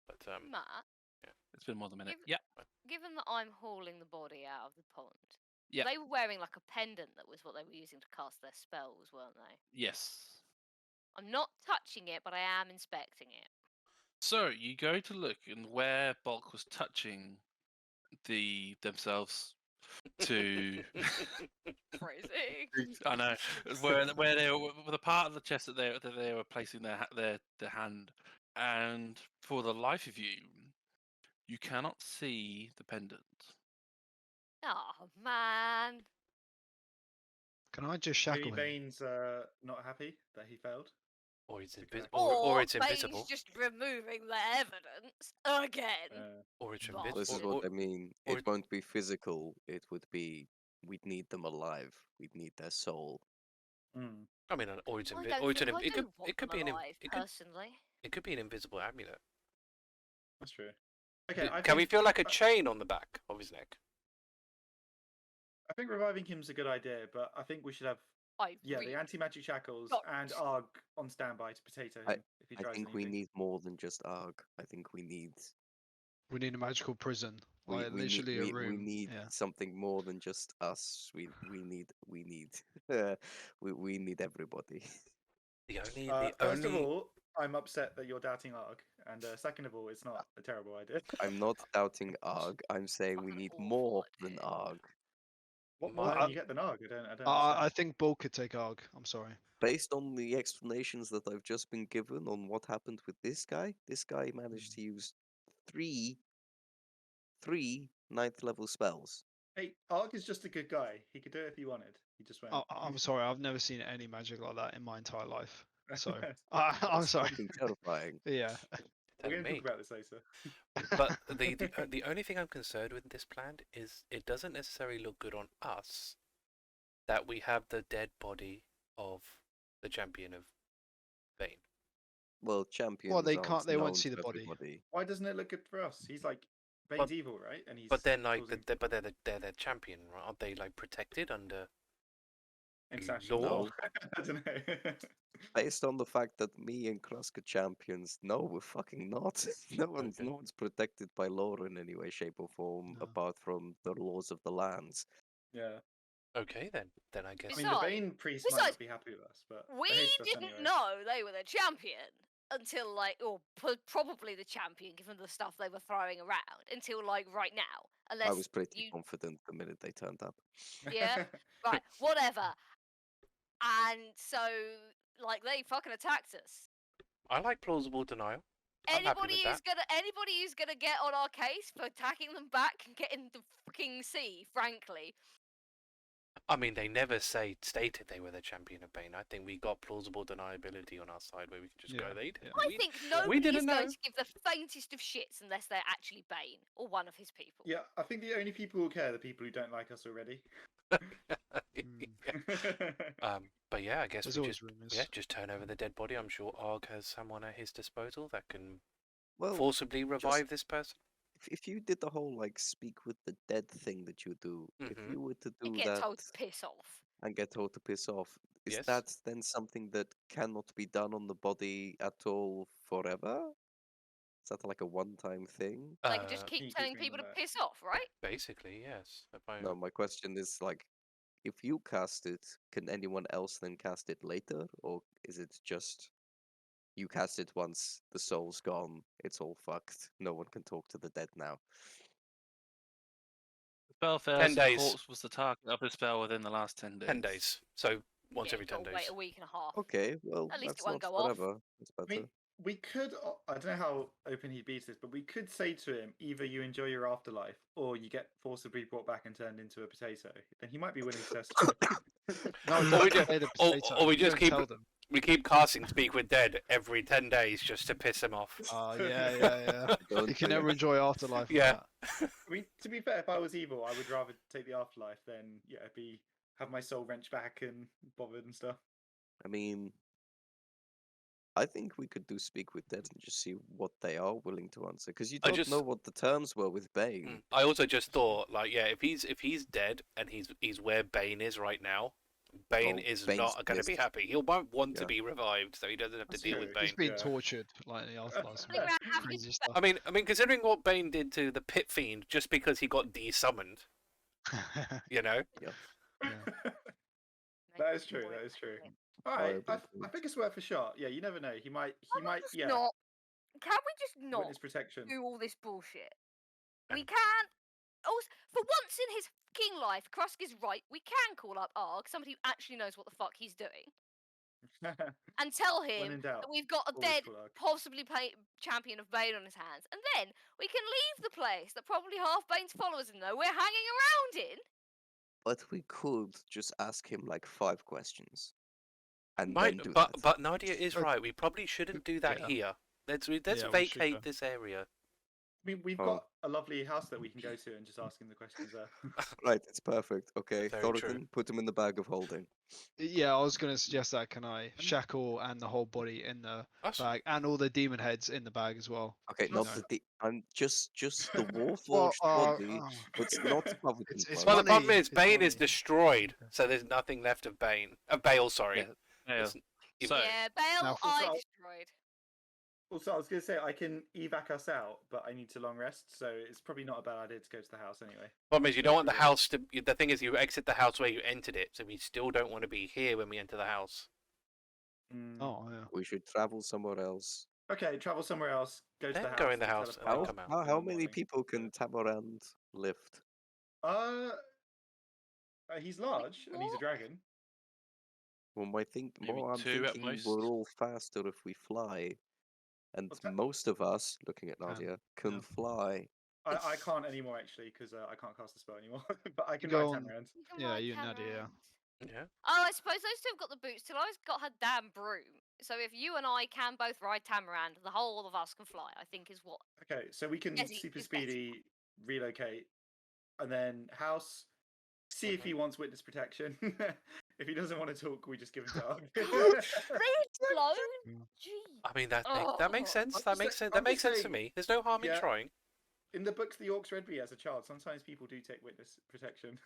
But Matt, It's been more than a minute. Give- Yeah. given that I'm hauling the body out of the pond, Yeah. they were wearing like a pendant that was what they were using to cast their spells, weren't they? Yes. I'm not touching it, but I am inspecting it. So you go to look, and where Bulk was touching themselves to, Crazy. I know, where they were, the part of the chest that they were placing their hand, and for the life of you, you cannot see the pendant. Oh man. Can I just Maybe shackle him? Bane's not happy that he failed. or it's Okay. invisible, or it's Bane's invisible, just removing the evidence again. or it's Well, This is invisible. what I mean. or It won't be physical. It would be. We'd need them alive. We'd need their soul. I mean, or it's I invi- don't or it's think an. I It could do want it could them be an. alive, personally. It could be an invisible amulet. That's true. Okay, Can we feel like a chain on the back of his neck? I think reviving him's a good idea, but I think we should have the anti-magic shackles Not- and Arg on standby to potato him if he I tries think we anything. need more than just Arg. I think we need. We need a magical prison. We, Like we need literally we, a room. we need Yeah. something more than just us. We need we need everybody. The only First of all, I'm upset that you're doubting Arg, and second of all, it's not a terrible idea. I'm not doubting Arg. I'm saying we Fucking need awful more than idea. Arg. What more My- can you get than Arg? I don't understand. I think Bull could take Arg. I'm sorry. Based on the explanations that I've just been given on what happened with this guy managed to use three 9th level spells. Hey, Arg is just a good guy. He could do it if he wanted. He just won't. I'm sorry. I've never seen any magic like that in my entire life. So We're I'm That's sorry. fucking terrifying. Yeah. going to me. talk about this later. But the only thing I'm concerned with this plan is it doesn't necessarily look good on us that we have the dead body of the champion of Vayne. Well, champions. they aren't can't- they won't known see to the body. everybody. Why doesn't it look good for us? He's like Bane's But- evil, right? And he's But then, like, causing they're the champion, right? Aren't they like protected under? international law? law. I don't know. Based on the fact that me and Krusk are champions, no, we're fucking not. No Okay. one's protected by law in any way, shape, or form, No. apart from the laws of the lands. Yeah. Okay, then I guess. I mean, the Besides- Bane priest might besides, not be happy with us, but We they hate us didn't anyway. know they were the champion until or probably the champion, given the stuff they were throwing around, until right now. Unless I was pretty you, confident the minute they turned up. Yeah. right, whatever. And so, they fucking attacked us. I like plausible denial. I'm happy with Anybody who's gonna get on our case for attacking them back and getting the fucking sea, frankly. I mean, they never stated they were the champion of Bane. I think we got plausible deniability on our side where we can just go, they did. I think nobody didn't is know. going to give the faintest of shits unless they're actually Bane or one of his people. Yeah, I think the only people who care are the people who don't like us already. But yeah, I guess There's we always just rumours. just turn over the dead body. I'm sure Arg has someone at his disposal that can Well, forcibly revive this person. if you did the whole like speak with the dead thing that you do, if Mhm. you were to You do get that told to piss off. and get told to piss off, is Yes. that then something that cannot be done on the body at all forever? Is that like a one-time thing? Like, just Can keep you telling keep people to reading piss off, right? Basically, yes. No, my question is like, if you cast it, can anyone else then cast it later, or is it just you cast it once, the soul's gone, it's all fucked, no one can talk to the dead now? Spell 10 fails, the days. corpse was the target of the spell within the last 10 days. 10 days. So once Yeah, every you've got 10 to days. wait a week and a half. Okay, well, At least it that's won't not go off. forever. That's I better. mean, we could. I don't know how open he'd be to this, but we could say to him, either you enjoy your afterlife, or you get forcibly brought back and turned into a potato. Then he might be willing to testify. No, Or we don't just- say the or- potato. or we You just don't keep- tell them. We keep casting Speak with Dead every 10 days just to piss him off. Oh, yeah. Don't You can say never it. enjoy afterlife. Yeah. With I mean, to be fair, if I was evil, I would rather take the afterlife than have my soul wrenched back and bothered and stuff. I mean, I think we could do Speak with Dead and just see what they are willing to answer, because you I don't just- know what the terms were with Bane. I also just thought, like, yeah, if he's dead and he's where Bane is right now, Bane Oh, is Bane's not going to be pissed. happy. He'll won't want to Yeah. be revived, so he doesn't have to That's deal true. with He's Bane. being Yeah. tortured, like in the afterlife. Running around having Crazy his stuff. I mean, considering what Bane did to the Pit Fiend just because he got desummoned, you know? That is true. That is true. All right, I think it's worth a shot. Yeah, you never know. He might. Yeah. Not. Can we just not Witness protection. do all this bullshit? We can't. Also, for once in his fucking life, Krusk is right. We can call up Arg, somebody who actually knows what the fuck he's doing, and tell When him in doubt, that we've got a always dead, call Arg. possibly champion of Bane on his hands, and then we can leave the place that probably half Bane's followers know we're hanging around in. But we could just ask him like 5 questions, and then do But that. Nadia is But- right. We probably shouldn't do that Yeah. here. Let's Yeah, we should vacate go. this area. I mean, we've Oh. got a lovely house that we can go to and just ask him the questions there. Right, it's perfect. Okay, Very true. Thoradin, put him in the bag of holding. Yeah, I was going to suggest that. Can I shackle and the whole body in the Us? bag, and all the demon heads in the bag as well? Okay, No. not I'm just the Well, warforged body. It's not covered in It's blood. Well, the problem money, is it's Bane is money. destroyed, so there's nothing left of Bane. Bale, sorry. Yeah. Yeah. It's- if- So, Yeah, Bale, Now, I so- destroyed. Also, I was going to say I can evac us out, but I need to long rest, so it's probably not a bad idea to go to the house anyway. Problem is, you don't want the Yeah. house to. The thing is, you exit the house where you entered it, so we still don't want to be here when we enter the house. Mm. Oh, yeah. We should travel somewhere else. Okay, travel somewhere else. Go to Then the house. go in the and house and then teleport come out. How, in how the many morning. people can Tamorand lift? He's large and he's a What? dragon. Well, Maybe I'm 2 at thinking most. we're all faster if we fly, and What's that? most of us, looking at Nadia, can yeah. fly. I can't anymore actually because I can't cast the spell anymore. But I can go ride on- Tamarind. You can Yeah, ride you and Nadia, yeah. Tamarand. Yeah. Oh, I suppose those two have got the boots. Talari's got her damn broom. So if you and I can both ride Tamarand, the whole of us can fly, I think is what. Okay, so we can Yes, he super is better. speedy relocate, and then house. See if he wants witness protection. If he doesn't want to talk, we just give him to Arg. Red blown? Mm. Gee. I mean, that makes Oh. sense. I'm That just makes say- sense. I'm That makes just sense to saying- me. There's no harm in Yeah. trying. In the books the Orcs read me as a child, sometimes people do take witness protection.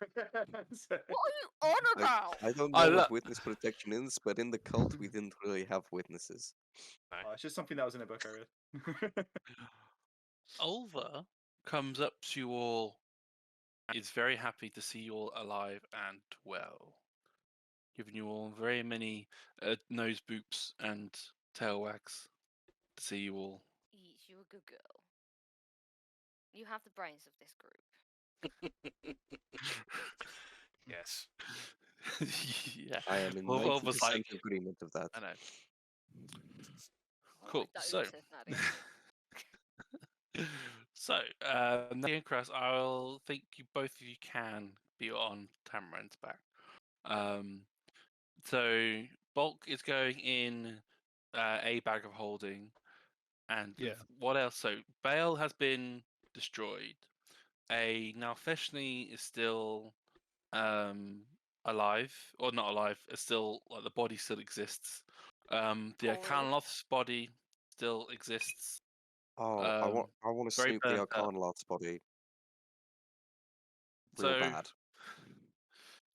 So- What are you on about? I don't I know lo- what witness protection is, but in the cult we didn't really have witnesses. Oh, it's just something that was in a book I read. Ulva comes up to you all, is very happy to see you all alive and well, giving you all very many nose boops and tail wags to see you all. Yeesh, you're a good girl. You have the brains of this group. Yes. Yeah, I am in Well, 90% was like- agreement of that. I know. Oh, Cool. So, doted, Nadia. So, Nadia and Krusk, I'll think you both of you can be on Tamarin's back. So Bulk is going in a bag of holding, and Yeah. what else? So Bale has been destroyed. A Nalfeshni is still alive, or not alive. It's still like the body still exists. The Oh, really? Arcanoloth's body still exists. Oh, I want to Very snoop the burnt up. Arcanoloth's body. Real So bad.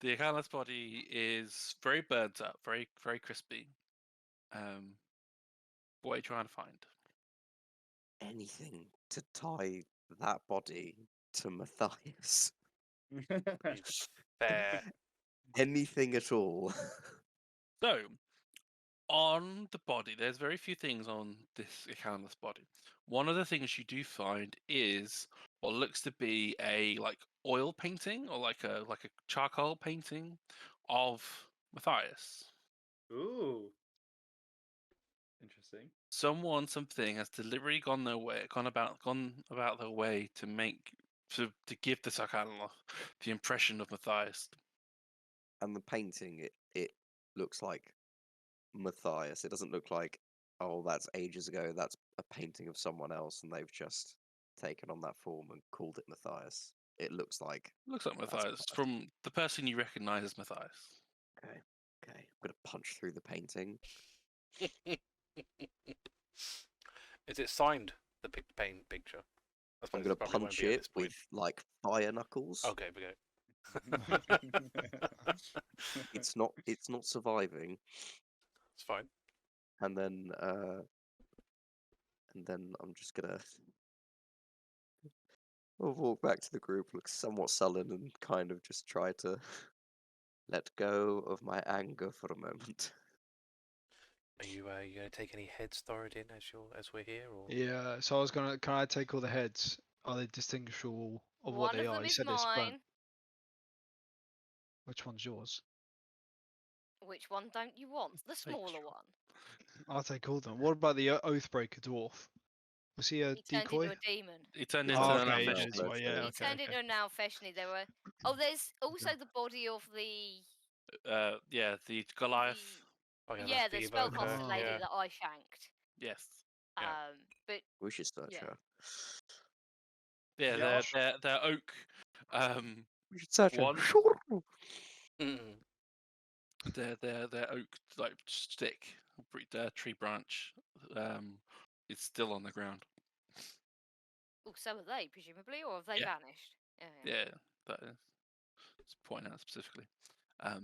the Arcanoloth's body is very burnt up, very very crispy. What are you trying to find? Anything to tie that body to Matthias. Fair. Anything at all. So, on the body, there's very few things on this Arcanoloth's body. One of the things you do find is what looks to be a like oil painting or like a charcoal painting of Matthias. Ooh. Interesting. Something has deliberately gone about their way to give this Arcanoloth the impression of Matthias. And the painting, it looks like Matthias. It doesn't look like, oh, that's ages ago. That's a painting of someone else, and they've just taken on that form and called it Matthias. It looks like Looks like that's Matthias from the person you recognise as Matthias. okay. Okay, I'm gonna punch through the painting. Is it signed, the paint picture? I I'm suppose gonna it probably won't punch be at it this point. with like fire knuckles. Okay, we go. It's not surviving. It's fine. And then I'm just gonna I'll walk back to the group, look somewhat sullen, and kind of just try to let go of my anger for a moment. Are you gonna take any heads, Thoradin, as we're here, or? Yeah. So I was gonna. Can I take all the heads? Are they distinguishable of what One they of are? them You is said it's burnt. mine. Which one's yours? Which one don't you want? The Sake. smaller one. I'll take all of them. What about the Oathbreaker dwarf? Was he a He turned decoy? into a demon. He turned He's into Oh, an okay. yeah, Yeah, Alfeshni. so- yeah. He Okay. turned Okay. into a Nalfeshni. There were. Oh, there's also the body of the. The Goliath. Oh, yeah, Yeah, that's the the evoker. spellcaster lady Yeah. that I shanked. Yes. Yeah. But We should search Yeah. her. Yeah, Yeah. they're oak. We should search One. her. Mm. Their oak like stick, tree branch. It's still on the ground. oh, so are they presumably, or have they Yeah. vanished? Yeah, that is. It's pointing out specifically. So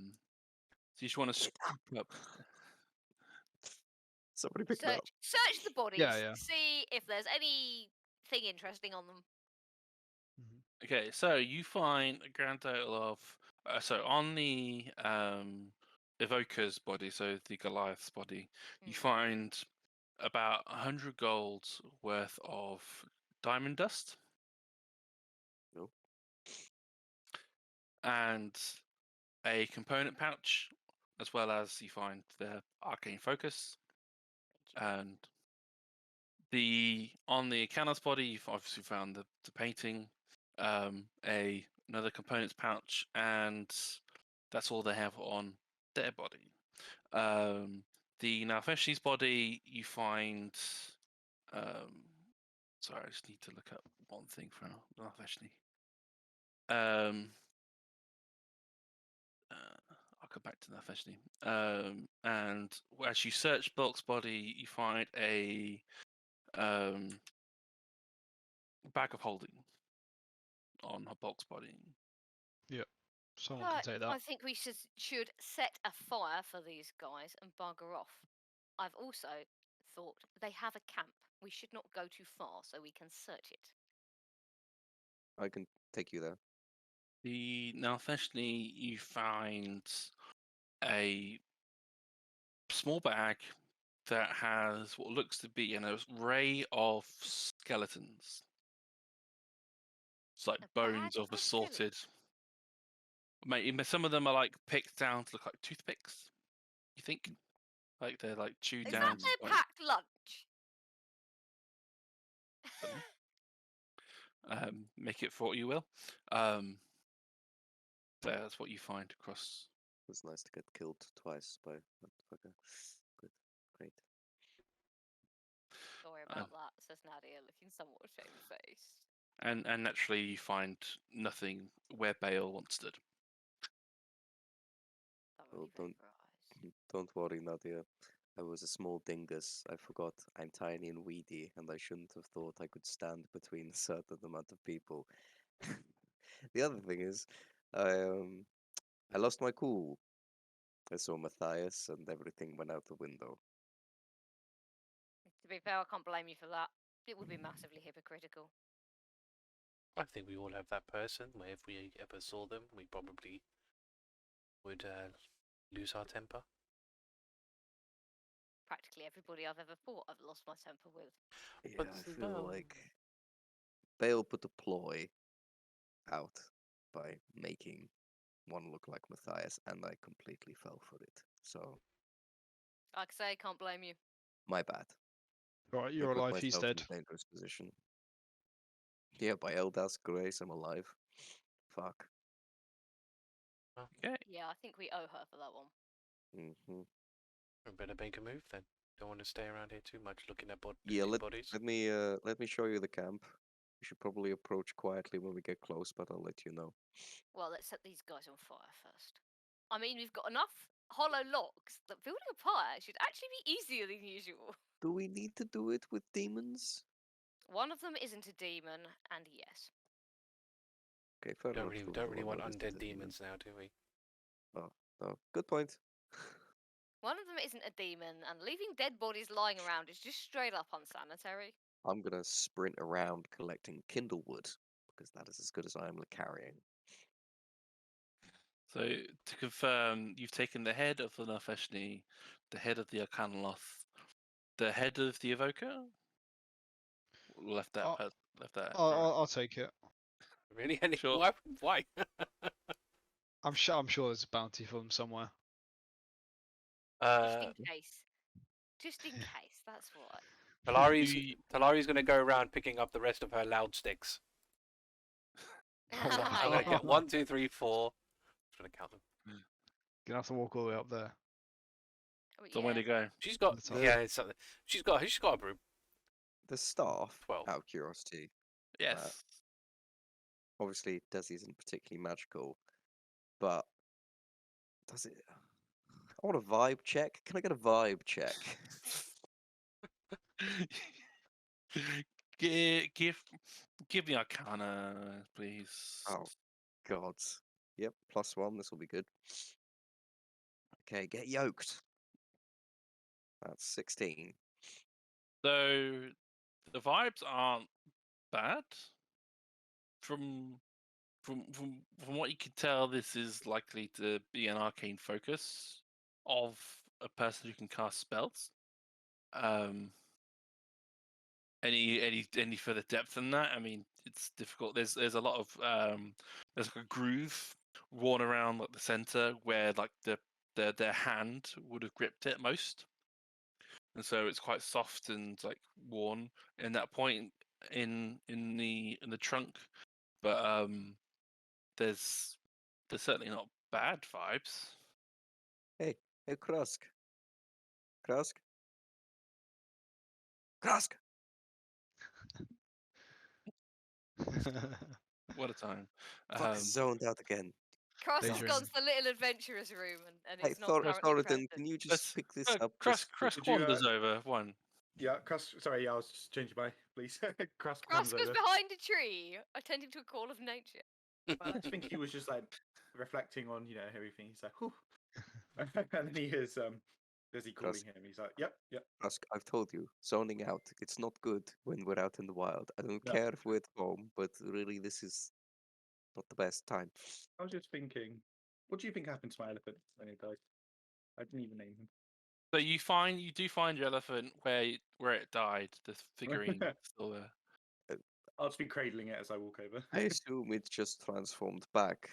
you just want to scoop up. Somebody pick it up. Search the bodies. Yeah. See if there's anything interesting on them. Mhm. Okay, so you find a grand total of so on the evoker's body, so the Goliath's body, you Mm. find about 100 gold worth of diamond dust. No. And a component pouch, as well as you find the arcane focus. And on the Canos body, you've obviously found the painting, another components pouch, and that's all they have on their body. The Nalfeshni's body, you find. Sorry, I just need to look up one thing for Nalfeshni. I'll come back to Nalfeshni. And as you search Bulk's body, you find a bag of holding on Bulk's body. Someone can take that. I think we should set a fire for these guys and bugger off. I've also thought they have a camp. We should not go too far so we can search it. I can take you there. The Nalfeshni, you find a small bag that has what looks to be an array of skeletons. It's like A bones bag of of assorted. Mate, some of them are like picked down to look like toothpicks. You think? Like they're like chewed Is down. that to their like- packed lunch? Dunno. make it for what you will. That's what you find across. It's nice to get killed twice by that fucker. Good, great. Sorry about that, says Nadia, looking somewhat shamefaced. And naturally, you find nothing where Bale once stood. Oh, Thoroughly vaporized. Don't worry, Nadia. I was a small dingus. I forgot I'm tiny and weedy, and I shouldn't have thought I could stand between a certain amount of people. The other thing is, I lost my cool. I saw Matthias, and everything went out the window. To be fair, I can't blame you for that. It would be massively hypocritical. I think we all have that person where if we ever saw them, we probably would lose our temper. Practically everybody I've ever fought, I've lost my temper with. Yeah, But I feel well, like Bale put a ploy out by making one look like Matthias, and I completely fell for it. So, Like I say, can't blame you. my bad. Right, I you're put alive. He's myself dead. in a dangerous position. Yeah, by Eldas grace, I'm alive. Fuck. Okay. Yeah, I think we owe her for that one. Mm-hmm. we better make a move then. Don't want to stay around here too much looking at Yeah, dead bodies. let me show you the camp. We should probably approach quietly when we get close, but I'll let you know. Well, let's set these guys on fire first. I mean, we've got enough hollow logs that building a pyre should actually be easier than usual. Do we need to do it with demons? One of them isn't a demon, and yes. Okay, fair Don't enough. really, the don't other really one want obviously is undead a demon. demons now, do we? Oh, good point. One of them isn't a demon, and leaving dead bodies lying around is just straight up unsanitary. I'm gonna sprint around collecting kindlewood because that is as good as I am at carrying. So to confirm, you've taken the head of the Nafeshni, the head of the Arcanoloth, the head of the Evoker. Left that. Oh, Left that. I'll take it. Really? Any? Sure. Why? Why? I'm sure there's a bounty for them somewhere. Just in case. Just in case, that's why. Talari's going to go around picking up the rest of her loud sticks. I'm going to get 1, 2, 3, 4. I'm trying to count them. Gonna have to walk all the way up there. Oh, So where to go? She's got That's all. it's something. She's got a broom. The staff, 12. out of curiosity, Yes. obviously Desi isn't particularly magical, but does it? I want a vibe check. Can I get a vibe check? Give me Arcana, please. Oh, God. Yep, +1. This will be good. Okay, get yoked. That's 16. So the vibes aren't bad. From what you can tell, this is likely to be an arcane focus of a person who can cast spells. Any further depth than that? I mean, it's difficult. There's a lot of there's like a groove worn around like the center where like their hand would have gripped it most, and so it's quite soft and like worn in that point in the trunk. But there's certainly not bad vibes. Hey, Krusk. Krusk? Krusk! What a time. Fuck, zoned out again. Krusk has Daydream. gone to the little adventurer's room and Hey, it's not currently Thoradin, present. can you just Let's pick this up? Crusk Could you, wanders over one. Yeah, Krusk. Sorry, I was just changing my. Please, Krusk comes Krusk was over. behind a tree, attending to a call of nature. I think he was just like reflecting on everything. He's like, whew. And then he hears Desi calling Krusk. him. He's like, yep. Krusk, I've told you, zoning out. It's not good when we're out in the wild. I don't No. care if we're at home, but really, this is not the best time. I was just thinking, what do you think happened to my elephant when he died? I didn't even name him. So you do find your elephant where it died. The figurine is still there. I'll just be cradling it as I walk over. I assume it's just transformed back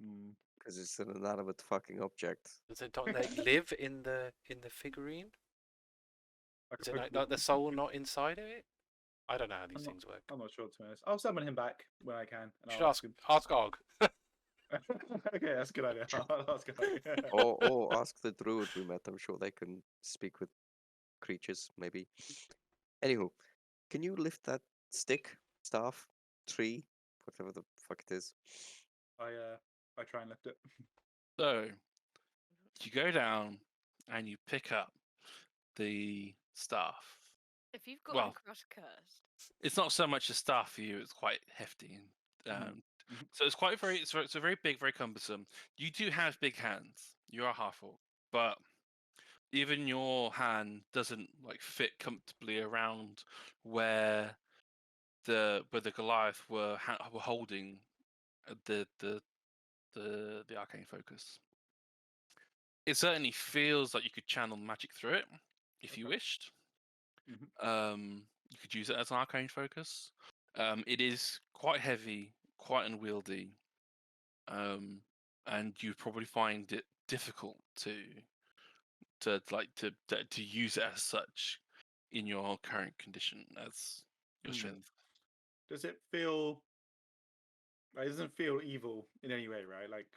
Hmm. because it's an inanimate fucking object. Does it don't they live in the figurine? I Is could it put- like the soul not inside of it? I don't know how these I'm not- things work. I'm not sure, to be honest. I'll summon him back when I can. And Should I'll ask him. ask Og. Okay, that's a good idea. I'll ask him. Or ask the druid we met. I'm sure they can speak with creatures, maybe. Anywho, can you lift that stick, staff, tree, whatever the fuck it is? I try and lift it. So you go down and you pick up the staff. If you've got Well, Crush cursed, it's not so much a staff for you; it's quite hefty. So it's quite very. It's a very big, very cumbersome. You do have big hands. You are half-orc, but even your hand doesn't like fit comfortably around where the Goliath were holding the arcane focus. It certainly feels like you could channel magic through it if you Okay. wished. Mhm. You could use it as an arcane focus. It is quite heavy, quite unwieldy, and you probably find it difficult to use it as such in your current condition as your strength. Does it feel? It doesn't feel evil in any way, right? Like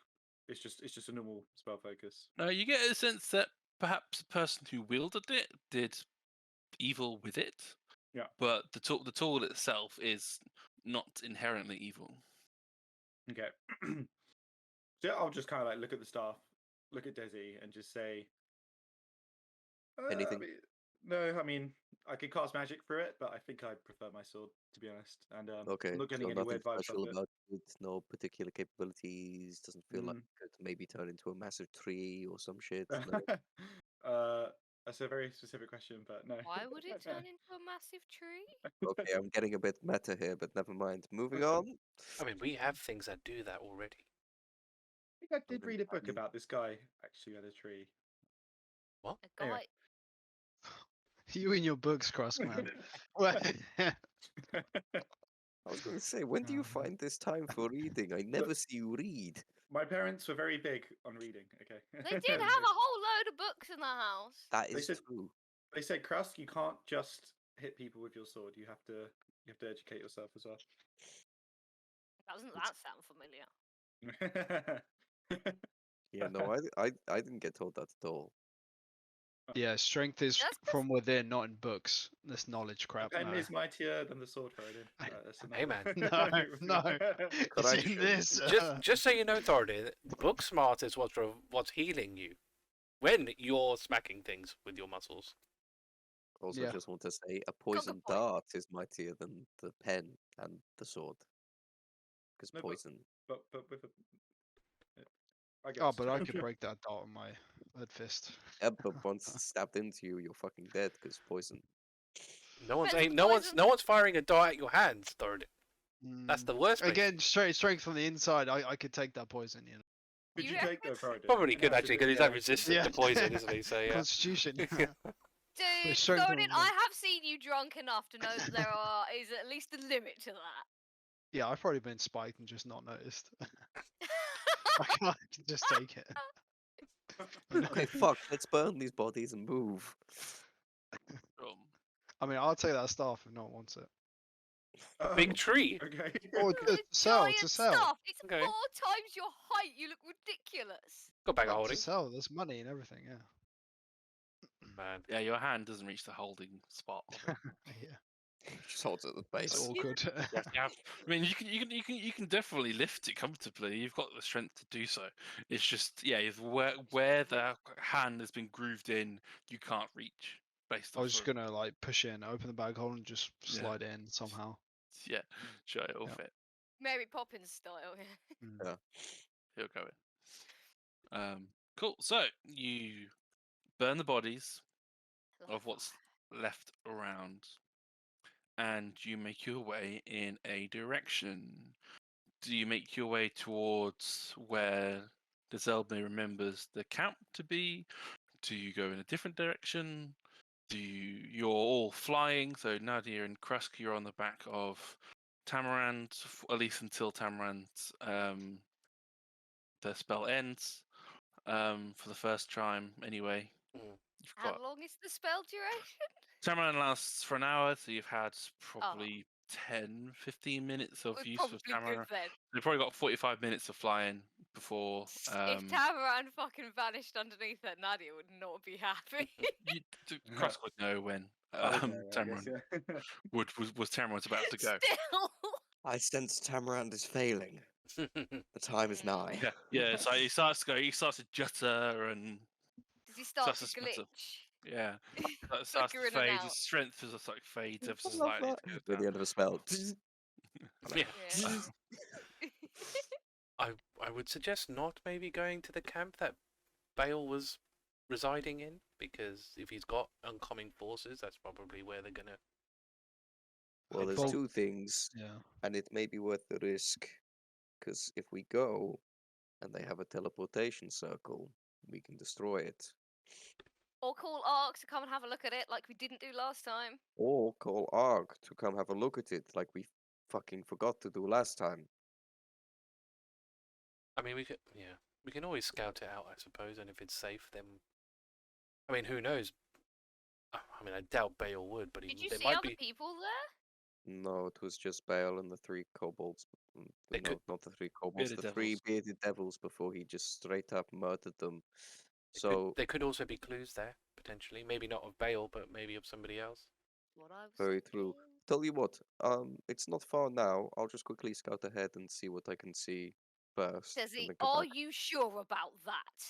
it's just a normal spell focus. You get a sense that perhaps the person who wielded it did evil with it. Yeah. But the tool itself is not inherently evil. Okay. So I'll just kind of like look at the staff, look at Desi, and just say, Anything? I mean, I could cast magic through it, but I think I prefer my sword, to be honest. And Okay, I'm not getting so any nothing weird vibes special off it. about it, no particular capabilities, doesn't feel like Mm. it could maybe turn into a massive tree or some shit. That's a very specific question, but no. why would it turn into a massive tree? Okay, I'm getting a bit meta here, but never mind. Moving on. I mean, we have things that do that already. I think I did read a book mean- about this guy actually had a tree. What? A guy. Anyway. You and your books, Krusk, man. Well, I was going to say, when do you find this time for reading? I never see you read. My parents were very big on reading. Okay. They did have a whole load of books in the house. That They is said- true. They said, Krusk, you can't just hit people with your sword. You have to educate yourself as well. Doesn't that sound familiar? Yeah, no, I didn't get told that at all. yeah, strength is That's from within, not in books. This knowledge crap. Pen No. is mightier than the sword, Thoradin. That's Hey, another- No, no. It's in Correction. this. Just so you know, Thoradin, book smart is what's healing you when you're smacking things with your muscles. Also, Yeah. just want to say, a poison point. dart is mightier than the pen and the sword. Because No, but- poison. but with a. I guess. Oh, but I could break that dart on my lead fist. Yeah, but once it's stabbed into you, you're fucking dead because poison. No one's Depends no what one's poison. no one's firing a dart at your hands, Thoradin. That's Mm, the worst. Place. Again, strength from the inside. I could take that poison. You know. Could You you take the Thoradin? Probably And could how's actually it because he's doing? that resistant Yeah. to poison, isn't he? So yeah. Constitution. Dude, strength Thoradin, of I them. have seen you drunk enough to know that there is at least a limit to that. Yeah, I've probably been spiked and just not noticed. I can't just take it. Okay, fuck, let's burn these bodies and move. I mean, I'll take that staff if no one wants it. Big tree. Okay. Or It's a to sell, giant to sell. stuff. It's Okay. 4 times your height. You look ridiculous. Got back Yeah, of to holding. sell. There's money and everything. Yeah. Man. Yeah, your hand doesn't reach the holding spot. Of it. Yeah. Just holds at the It's base. awkward. I mean, you can definitely lift it comfortably. You've got the strength to do so. It's just if where the hand has been grooved in, you can't reach. Based I off was just of, gonna like push in, open the bag hole, and just Yeah. slide in somehow. sure it'll Yeah. fit. Mary Poppins style. Mm. He'll go in. Cool. So you burn the bodies of what's left around, and you make your way in a direction. Do you make your way towards where Deszeldmiir remembers the camp to be? Do you go in a different direction? You're all flying, so Nadia and Krusk, you're on the back of Tamarand, at least until Tamarand's the spell ends. For the first time, anyway. Mm. You've How got long is the spell duration? Tamarind lasts for an hour, so you've had Oh, probably 10, 15 minutes of we're use probably of good Tamarind. then. You've probably got 45 minutes of flying before. If Tamaran fucking vanished underneath it, Nadia would not be happy. Krusk would know when I would know, I guess, Tamarind yeah. was Tamarind about to go. Still. I sense Tamarand is failing. The time is nigh. Yeah. So he starts to go. He starts to jutter and Does he start starts to to sputter. glitch? Yeah. Starts to Flicker in and fade. out. His strength is like fades ever so I love slightly. that. to go Near the down. end of a spell. Yeah. Yeah. I would suggest not maybe going to the camp that Bale was residing in, because if he's got oncoming forces, that's probably where they're gonna. Well, there's Well, two things, Yeah. and it may be worth the risk. Because if we go and they have a teleportation circle, we can destroy it. Or call Ark to come and have a look at it like we didn't do last time. Or call Arg to come have a look at it, like we fucking forgot to do last time. I mean, we can always scout it out, I suppose, and if it's safe, then. I mean, who knows? I mean, I doubt Bale would, but Did you there see might other be. people there? No, it was just Bale and the three kobolds. They No, could- not the three kobolds, Bearded the three devils. bearded devils before he just straight up murdered them. There could also be clues there, potentially. Maybe not of Bale, but maybe of somebody else. What I was Very true. thinking. Tell you what, it's not far now. I'll just quickly scout ahead and see what I can see first. and Desi, then go are back. you sure about that?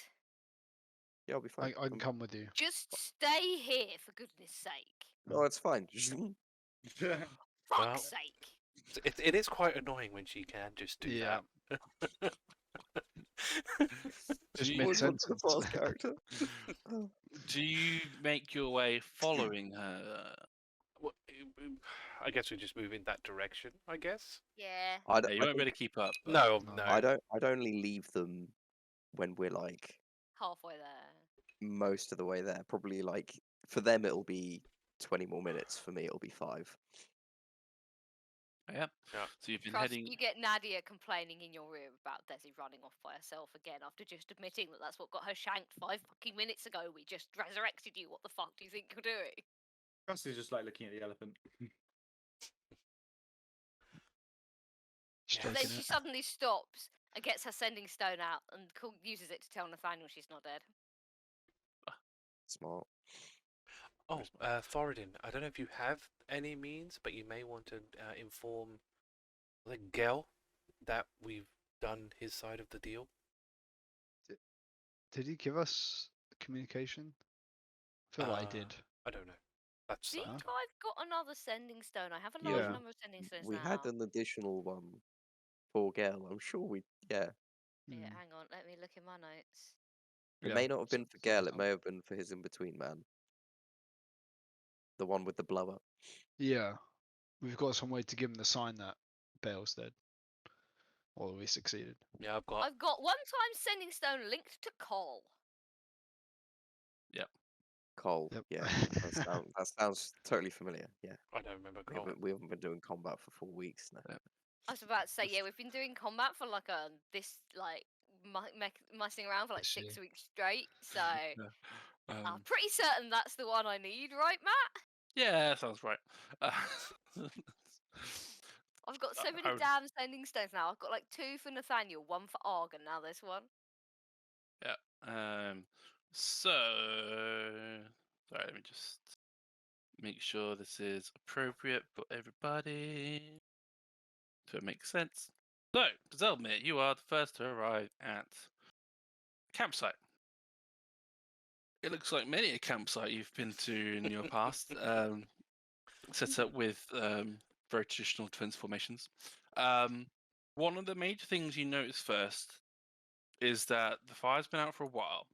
Yeah, I'll be fine. I can come with you. Just stay here, for goodness sake. No, it's fine. Fuck's Well, sake. It is quite annoying when she can just do Yeah. that. Just you- mid What's the sentence. boss character? Do you make your way following her? Well, I guess we just move in that direction. I guess. Yeah. I Yeah, you won't be able to keep up. but- No, No. no. I'd only leave them when we're like Halfway there. most of the way there. Probably like for them it'll be 20 more minutes. For me it'll be 5. Yeah. Yeah. So you've been Trust, heading. you get Nadia complaining in your room about Desi running off by herself again after just admitting that that's what got her shanked 5 fucking minutes ago. We just resurrected you. What the fuck do you think you're doing? Krusk is just like looking at the elephant. And then Stroking she it. suddenly stops and gets her sending stone out and uses it to tell Nathaniel she's not dead. Smart. Oh, Thoradin. I don't know if you have any means, but you may want to inform the Gel that we've done his side of the deal. Did he give us communication? I feel like I did. I don't know. That's think up to- I've got another sending stone. I have a large Yeah. number of sending stones We now. had an additional one for Gale. I'm sure we. Yeah. Yeah, Hmm. hang on. Let me look in my notes. It Yeah, may not have been for sounds Gale. It like- may have been for his in between man. The one with the blower. Yeah. We've got some way to give him the sign that Bale's dead. Or we succeeded. Yeah, I've got. I've got one time sending stone linked to Cole. Cole. Yep. Yeah. That sounds totally familiar. Yeah. I don't remember. We haven't been doing combat for 4 weeks now. I was about to say, yeah, we've been doing combat for like messing around for like This 6 year. weeks straight. So I'm Um, pretty certain that's the one I need, right, Matt? yeah, that sounds right. I've got so I many would- damn sending stones now. I've got like 2 for Nathaniel, 1 for Arg, and now this one. So, sorry, let me just make sure this is appropriate for everybody. So it makes sense. So, Deszeldmiir, you are the first to arrive at campsite. It looks like many a campsite you've been to in your past, set up with very traditional defense formations. One of the major things you notice first is that the fire's been out for a while,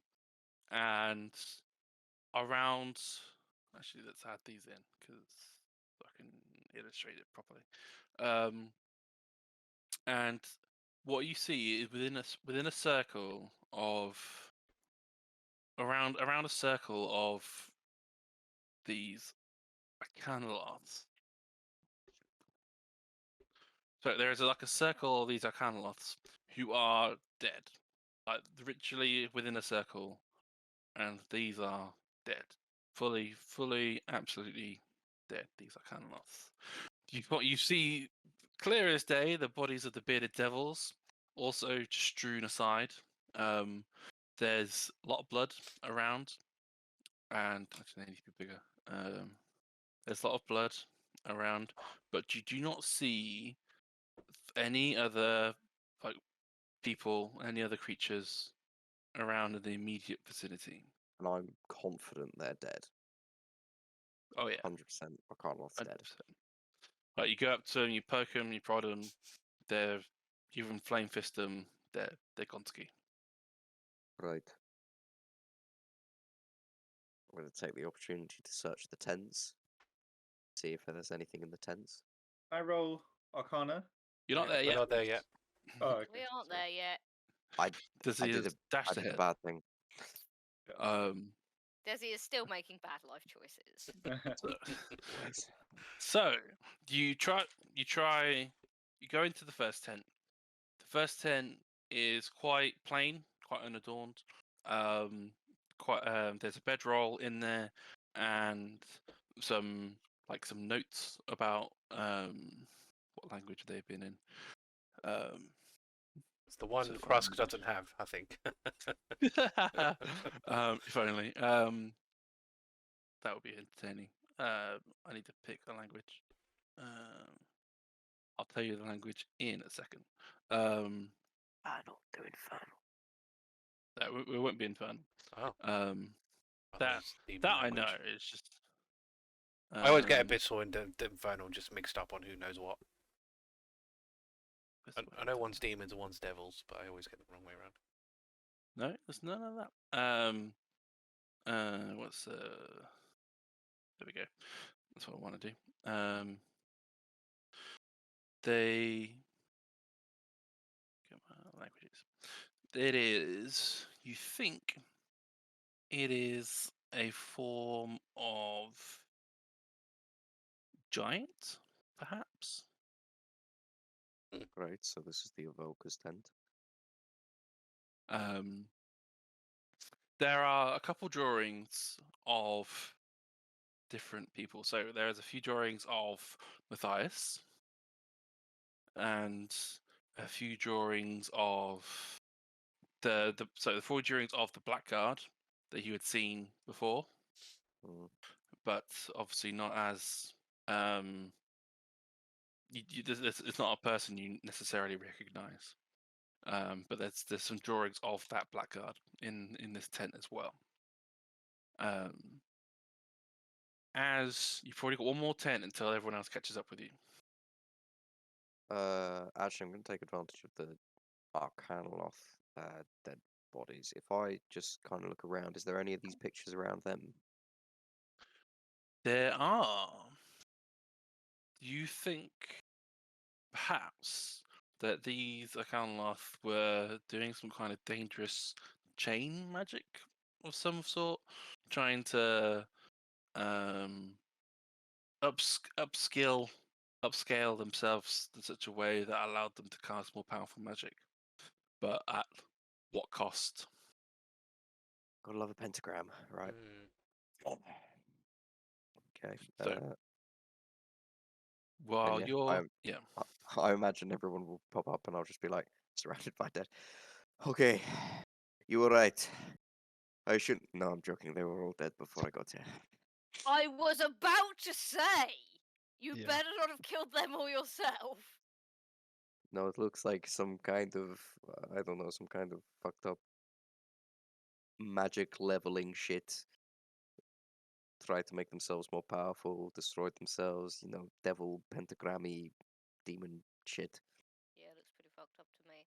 and around. Actually, let's add these in because I can illustrate it properly. And what you see is within a circle of around a circle of these arcanoloths. So there is like a circle of these arcanoloths who are dead, like literally within a circle, and these are dead. Fully, absolutely dead. These are Canloths. You see clear as day the bodies of the bearded devils, also strewn aside. There's a lot of blood around, and actually they need to be bigger. There's a lot of blood around, but you do not see any other like people, any other creatures around in the immediate vicinity. And I'm confident they're dead. Oh yeah, 100%. I can't lost 100%. dead. Like you go up to them, you poke them, you prod them. You even flame fist them. They're gonski. Right. I'm going to take the opportunity to search the tents. See if there's anything in the tents. I roll Arcana. You're not there We're yet. not there yet. Oh, okay. We aren't sorry. there yet. Does I he did a dash ahead? bad thing. Desi is still making bad life choices. So you go into the first tent. The first tent is quite plain, quite unadorned. There's a bedroll in there and some notes about what language they've been in. It's the one So Krusk far. doesn't have, I think. If only. That would be entertaining. I need to pick a language. I'll tell you the language in a second. Infernal, do infernal. It won't be infernal. Oh. That I know. It's just. I always get Abyssal and Infernal just mixed up on who knows what. I know one's demons and one's devils, but I always get them the wrong way around. No, there's none of that. There we go. That's what I want to do. Languages. It is. You think it is a form of giant, perhaps? Right, so this is the Evoker's tent. There are a couple drawings of different people. So there's a few drawings of Matthias and a few drawings of the 4 drawings of the Blackguard that you had seen before, but obviously not as it's not a person you necessarily recognize. But there's some drawings of that Blackguard in this tent as well. As you've probably got one more tent until everyone else catches up with you. Actually, I'm going to take advantage of the Arcanoloth dead bodies. If I just kind of look around, is there any of these pictures around them? There are. You think perhaps that these Arcanoloth were doing some kind of dangerous chain magic of some sort, trying to upscale themselves in such a way that allowed them to cast more powerful magic, but at what cost? Gotta love a pentagram, right? Okay. So, while I imagine everyone will pop up and I'll just be like, surrounded by dead. Okay, you were right. I shouldn't. No, I'm joking. They were all dead before I got here. I was about to say, you better not have killed them all yourself. No, it looks like some kind of, I don't know, some kind of fucked up magic leveling shit. Tried to make themselves more powerful, destroyed themselves, devil, pentagrammy, demon shit. Yeah, looks pretty fucked up to me.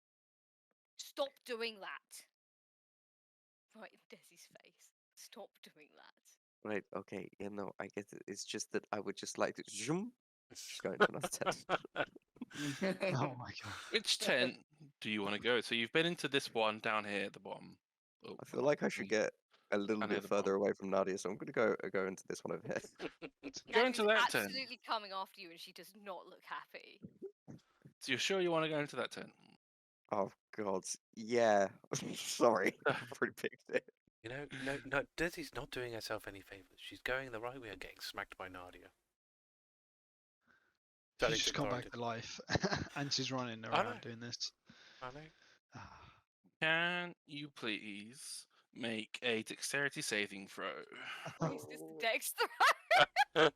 Stop doing that. Right in Desi's face. Stop doing that. Right, okay, I get it. It's just that I would just like to just go into another tent. Oh my god. Which tent do you want to go? So you've been into this one down here at the bottom. I feel like I should get a little bit further away from Nadia, so I'm gonna go into this one over here. Go into that tent. Absolutely coming after you, and she does not look happy. So you're sure you want to go into that tent? Oh god, yeah. Sorry, I already picked it. No, Desi's not doing herself any favors. She's going the right way of getting smacked by Nadia. Turning She's to just come back Thoradin. to life, and she's running I know. around doing this. I know. Ah, Can you please make a dexterity saving throw? Why is this the Dex throw?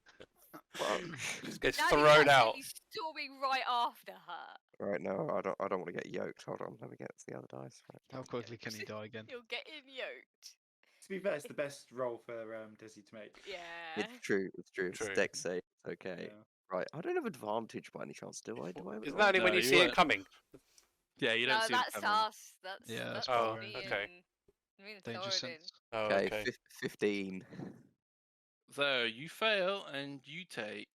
Fuck. Just gets Nadia's thrown out. absolutely storming right after her. Right, no, I don't want to get yoked. Hold on, let me get the other dice. Right. How quickly can he die again? You're getting yoked. To be fair, it's the best roll for Desi to make. Yeah. It's true. It's true. It's True. dex save. Okay. Yeah. Right. I don't have advantage by any chance, do I? Do I have Isn't that only No, when you you see it weren't. coming? Yeah, you don't No, see it that's coming. us. That's Yeah, that's Oh, Barbarian. me okay. and me and Danger Thoradin. sense. Oh, Okay, okay. 15. So you fail and you take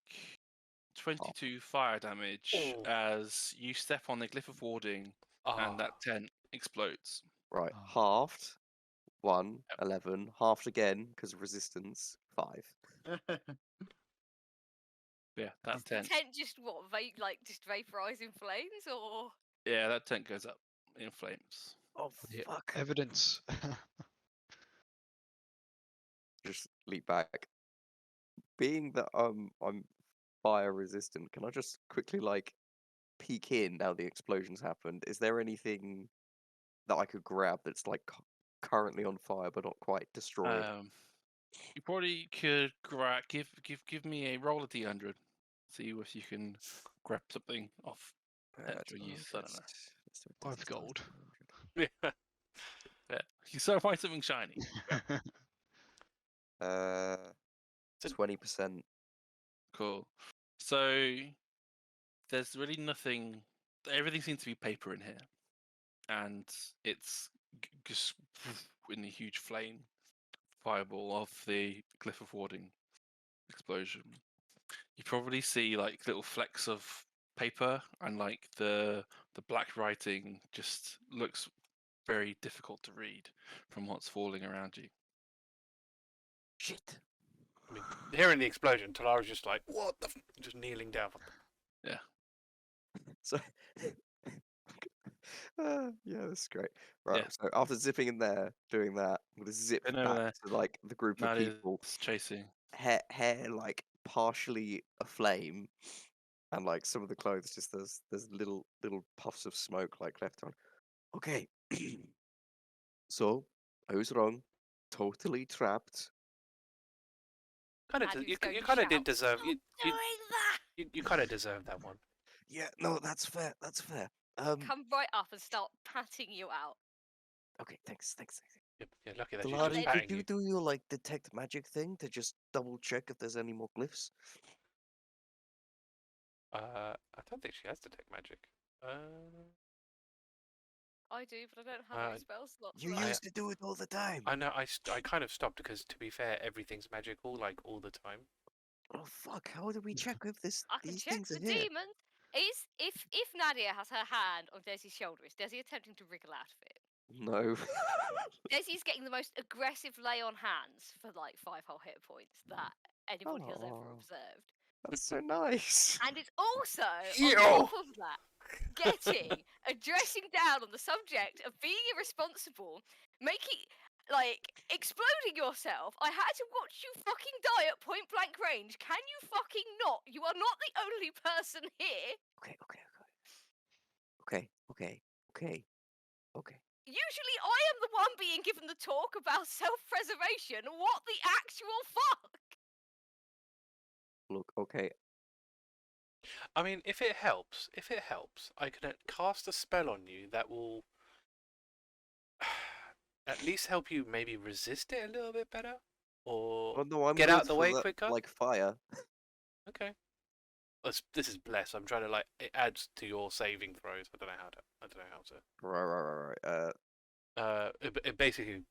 22 fire damage Oh. as you step on the glyph of warding and that tent explodes. Right, Oh. halved. 1, Yep. 11. Halved again because of resistance. 5. Yeah, that Is the tent. tent just what? Just vaporizing flames, or Yeah, that tent goes up in flames. Oh, Yeah, fuck. evidence. Just leap back. Being that I'm fire resistant, can I just quickly, like, peek in now the explosion's happened? Is there anything that I could grab that's, like, currently on fire but not quite destroyed? You probably could give me a roll of d100. See if you can grab something off natural use. I don't know. Let's do a 5 dex gold. Yeah. Yeah, you sort of find something shiny. 20%. Cool. So there's really nothing. Everything seems to be paper in here, and it's just in the huge flame fireball of the glyph of warding explosion. You probably see like little flecks of paper, and like the black writing just looks very difficult to read from what's falling around you. Shit. I mean, hearing the explosion, Talari's just like, what the just kneeling down. So, yeah, that's great. Right, Yeah. so after zipping in there, doing that, I'm gonna zip Been over back there. to like the group of Nadia's people, chasing. hair like partially aflame, and like some of the clothes just there's little puffs of smoke like left on. Okay, so I was wrong, totally trapped. Kind of, Nadia's you going to kind of did shout, deserve. "Stop doing that!" You kind of deserve that one. Yeah, no, that's fair. That's fair. Come right up and start patting you out. Okay, thanks. You're lucky that she's Talari, just did patting you you. do your like detect magic thing to just double check if there's any more glyphs? I don't think she has detect magic. I do, but I don't have any spell slots. You for that. used to do it all the time. I know. I kind of stopped because, to be fair, everything's magical like all the time. Oh fuck! How do we check if I can these check things for are here? demons. If Nadia has her hand on Desi's shoulder, is Desi attempting to wriggle out of it? No. Desi's getting the most aggressive lay on hands for like 5 whole hit points that anybody has ever Aw. observed. That's so nice. And it's also, Ew. on top of that, addressing down on the subject of being irresponsible, exploding yourself. I had to watch you fucking die at point blank range. Can you fucking not? You are not the only person here. Okay. Usually I am the one being given the talk about self-preservation. What the actual fuck? Look, okay. I mean, if it helps, I can cast a spell on you that will at least help you maybe resist it a little bit better, or Oh no, I'm get good out the for way the, quicker. like fire. Okay. This is bless. I'm trying to like it adds to your saving throws. I don't know how to. Right. It basically,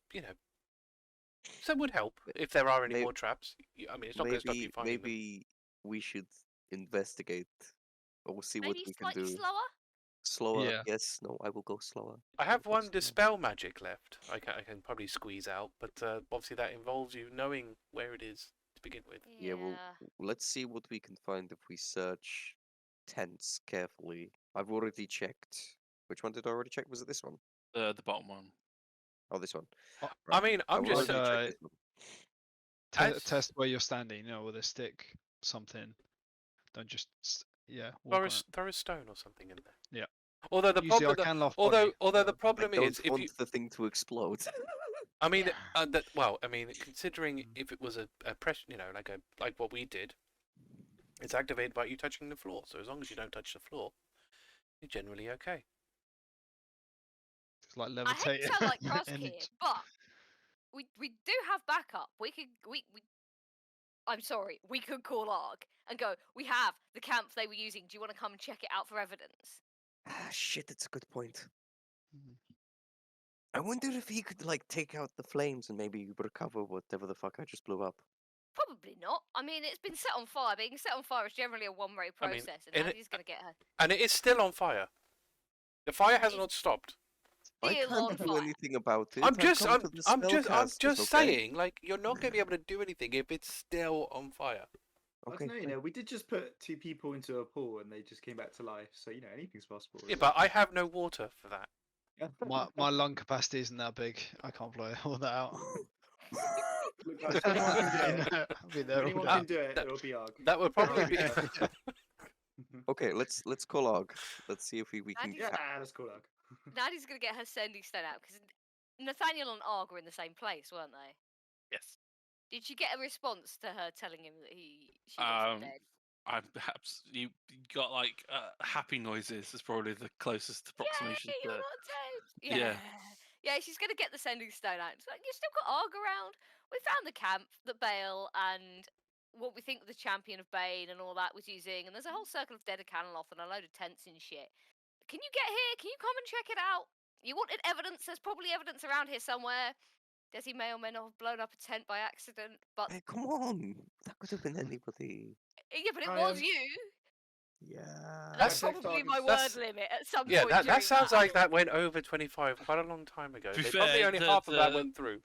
some would help if there are any May- more traps. I mean, it's not going to stop you finding them. Maybe we should investigate or see what Maybe we can slightly do. slower? Slower, Yeah. yes. No, I will go slower. I have will go one slower. dispel magic left. I can probably squeeze out, but obviously that involves you knowing where it is to begin with. Yeah, well, let's see what we can find if we search tents carefully. I've already checked. Which one did I already check? Was it this one? The bottom one. Oh, this one. Oh, I mean, I I'm will just Like, actually check this one. As- test where you're standing, with a stick, something. Don't just walk on it. throw a stone or something in there. Yeah. Although the Use the problem, Arcane although body. the I problem don't is if want you, the thing to explode. I mean, Yeah. I mean, considering if it was a press, like what we did, it's activated by you touching the floor. So as long as you don't touch the floor, you're generally okay. It's like I hate levitating. to sound like Krusk and here, but we do have backup. We I'm sorry, we could call ARG and go, we have the camp they were using. Do you want to come and check it out for evidence? Ah, shit, that's a good point. Mhm. I wonder if he could like take out the flames and maybe recover whatever the fuck I just blew up. Probably not. I mean, it's been set on fire. Being set on fire is generally a one-way I mean, process, and and it- Nadia's going to get her And it is still on fire. The fire has It- not stopped. I still on can't do fire. anything about it. I'm I've just come to the I'm spellcasters, just okay? saying, like, you're not going to be able to do anything if it's still on fire. I Okay. don't know, we did just put 2 people into a pool and they just came back to life, so anything's possible. Yeah, but I have no water for that. my lung capacity isn't that big. I can't blow all that out. Look, guys, if anyone can do it, I'll be if there all anyone day. can do it, that- it'll be ARG. That would probably be. Okay, let's call ARG. Let's see if we can. Nadia's- Yeah, that's cool, ARG. Nadia's going to get her sending stone out because Nathaniel and ARG were in the same place, weren't they? Yes. Did she get a response to her telling him that she wasn't dead? I'm perhaps you got like happy noises is probably the closest approximation Yeah, you're to. not dead. Yeah. Yeah, she's gonna get the sending stone out. It's like, you still got ARG around. We found the camp that Bale and what we think the champion of Bane and all that was using, and there's a whole circle of dead Canaloth and a load of tents and shit. Can you get here? Can you come and check it out? You wanted evidence? There's probably evidence around here somewhere. Desi may or may not have blown up a tent by accident, but Hey, come on! That could have been anybody. yeah, but it I, was um, you. Yeah. That's checked probably ARG my and word that's- limit at some Yeah, point. that during sounds like that went over 25 quite a long time ago. To be They probably fair, only the- half of that the- went through.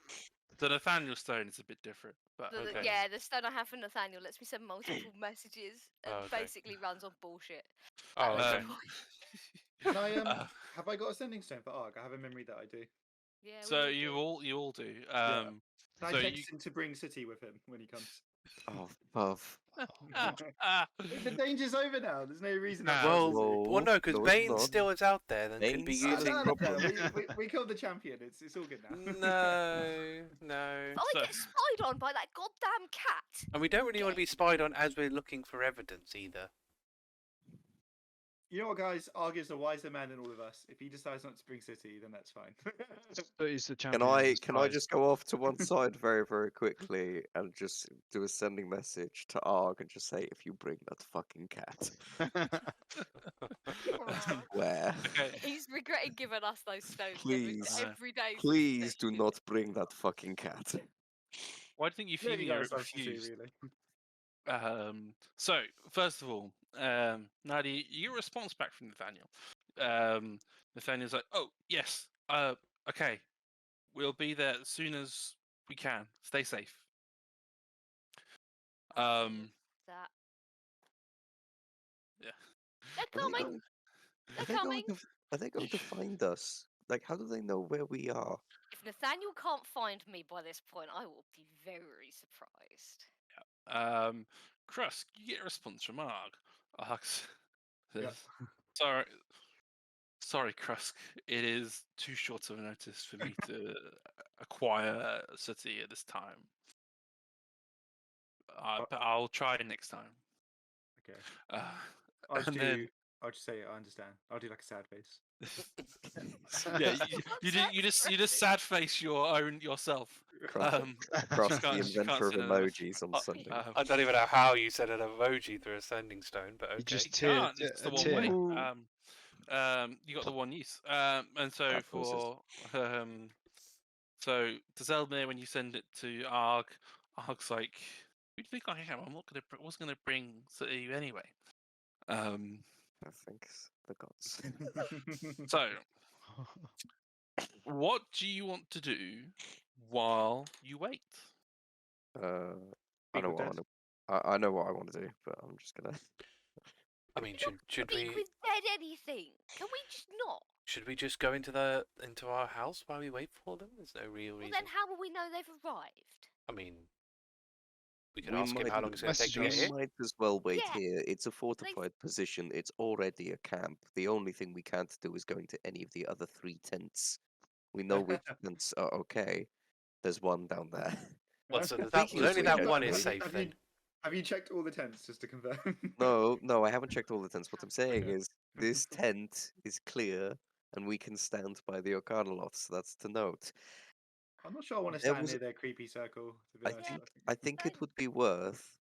The Nathaniel Stone is a bit different, but Okay. Yeah, the stone I have for Nathaniel lets me send multiple messages and Oh, okay. basically runs on bullshit. Oh, That's the okay. point. Can I, Uh, have I got a sending stone for ARG? I have a memory that I do. Yeah, we so all you do. all do. Can I So text him to bring City with him when he comes? Oh, puff. The danger's over now. There's no reason. Nah. to Well, City. well, no, because no, it's Bane not. still is out there, then can be Bane's Oh, still using. in no, problem. we killed the champion. It's all good now. No, no. But I So- get spied on by that goddamn cat. And we don't really want to be spied on as we're looking for evidence either. You know what, guys? ARG is a wiser man than all of us. If he decides not to bring City, then that's fine. But he's the Can champion. I of can I spies. just go off to one side very very quickly and just do a sending message to ARG and just say if you bring that fucking cat, where okay. He's regretting giving us those stones Please. every day. since please do then. not bring that fucking cat. Why do you think Maybe Euphemia guys like City, refused? really. So first of all, Nadia, you get a response back from Nathaniel. Nathaniel's like, "Oh yes, okay, we'll be there as soon as we can. Stay safe." That. Yeah. They're Are they coming. going- They're are they going coming. to are they going to find us? Like, how do they know where we are? If Nathaniel can't find me by this point, I will be very surprised. Krusk, you get a response from Arg. Arg says, Yeah. Sorry, Krusk. It is too short of a notice for me to acquire a city at this time. But I'll try next time. Okay. And I'll then, just say I understand. I'll do like a sad face. yeah, you just sad face yourself. Krusk, can't- the she can't inventor of send an- emojis on Sunday. I don't even know how you said an emoji through a sending stone, but okay. You just You tear can't. It's the a one tear. way. Ooh. You got the one use. And so That process. for so Deszeldmiir, when you send it to Arg's like, "Who do you think I am? I'm not gonna. Wasn't gonna bring to you anyway." Thanks the gods. So, what do you want to do while you wait? I know People what I dead. want. I know what I want to do, but I'm just gonna. I mean, should Speak we? with dead anything. Can we just not? Should we just go into our house while we wait for them? There's no real Well, reason. then how will we know they've arrived? I mean, we can We ask him might how long it's going to take to get message here. us. might as well wait Yeah, here. It's a fortified position. It's already a camp. The only thing we can't do is go into any of the other 3 tents. We know which tents are okay. There's one down there. Well, so Speaking of only which, that have one you- is safe then. Have you checked all the tents just to confirm? No, I haven't checked all the tents. What I'm saying Okay. is this tent is clear and we can stand by the Organaloths. That's to note. I'm not sure I want to There stand was- near their creepy circle. To be I honest, think Yeah, I think don't- it would be worth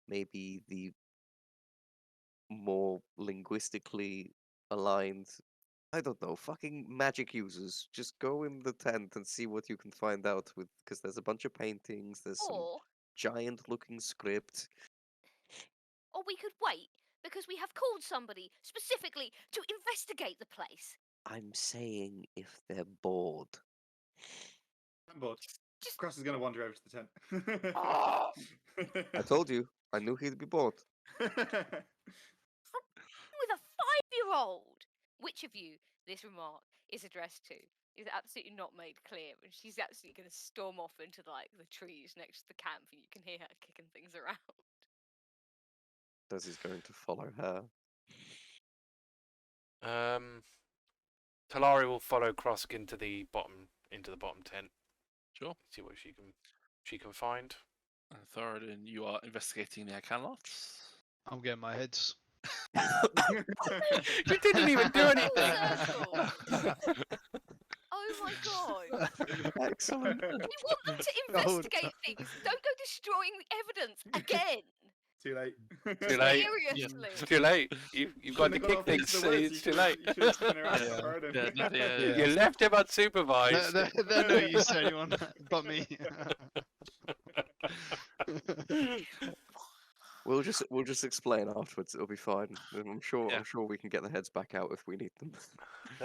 maybe the more linguistically aligned, I don't know, fucking magic users. Just go in the tent and see what you can find out with, because there's a bunch of paintings, there's some or giant looking script. we could wait because we have called somebody specifically to investigate the place. I'm saying if they're bored. I'm bored. Just Krusk is going to wander over to the tent. oh, I told you, I knew he'd be bored. with a 5-year-old. Which of you this remark is addressed to is absolutely not made clear, and she's absolutely going to storm off into like the trees next to the camp, and you can hear her kicking things around. Desi's going to follow her. Talari will follow Krusk into the bottom tent. Sure. See what she can find. Thoradin, you are investigating the Acanloths. I'm getting my heads. You didn't even do anything. Circle. Oh my god! Excellent. We want them to investigate things. Don't go destroying the evidence again. Too late. Too late. Seriously. It's too late. You've got to Shouldn't have kick gone off into things. the woods, It's you too late. You should have spun around and Yeah. fired him. Yeah, Nadia, Yeah. You left him unsupervised. They're no use to anyone but me. We'll just explain afterwards. It'll be fine. I'm sure Yeah. we can get the heads back out if we need them.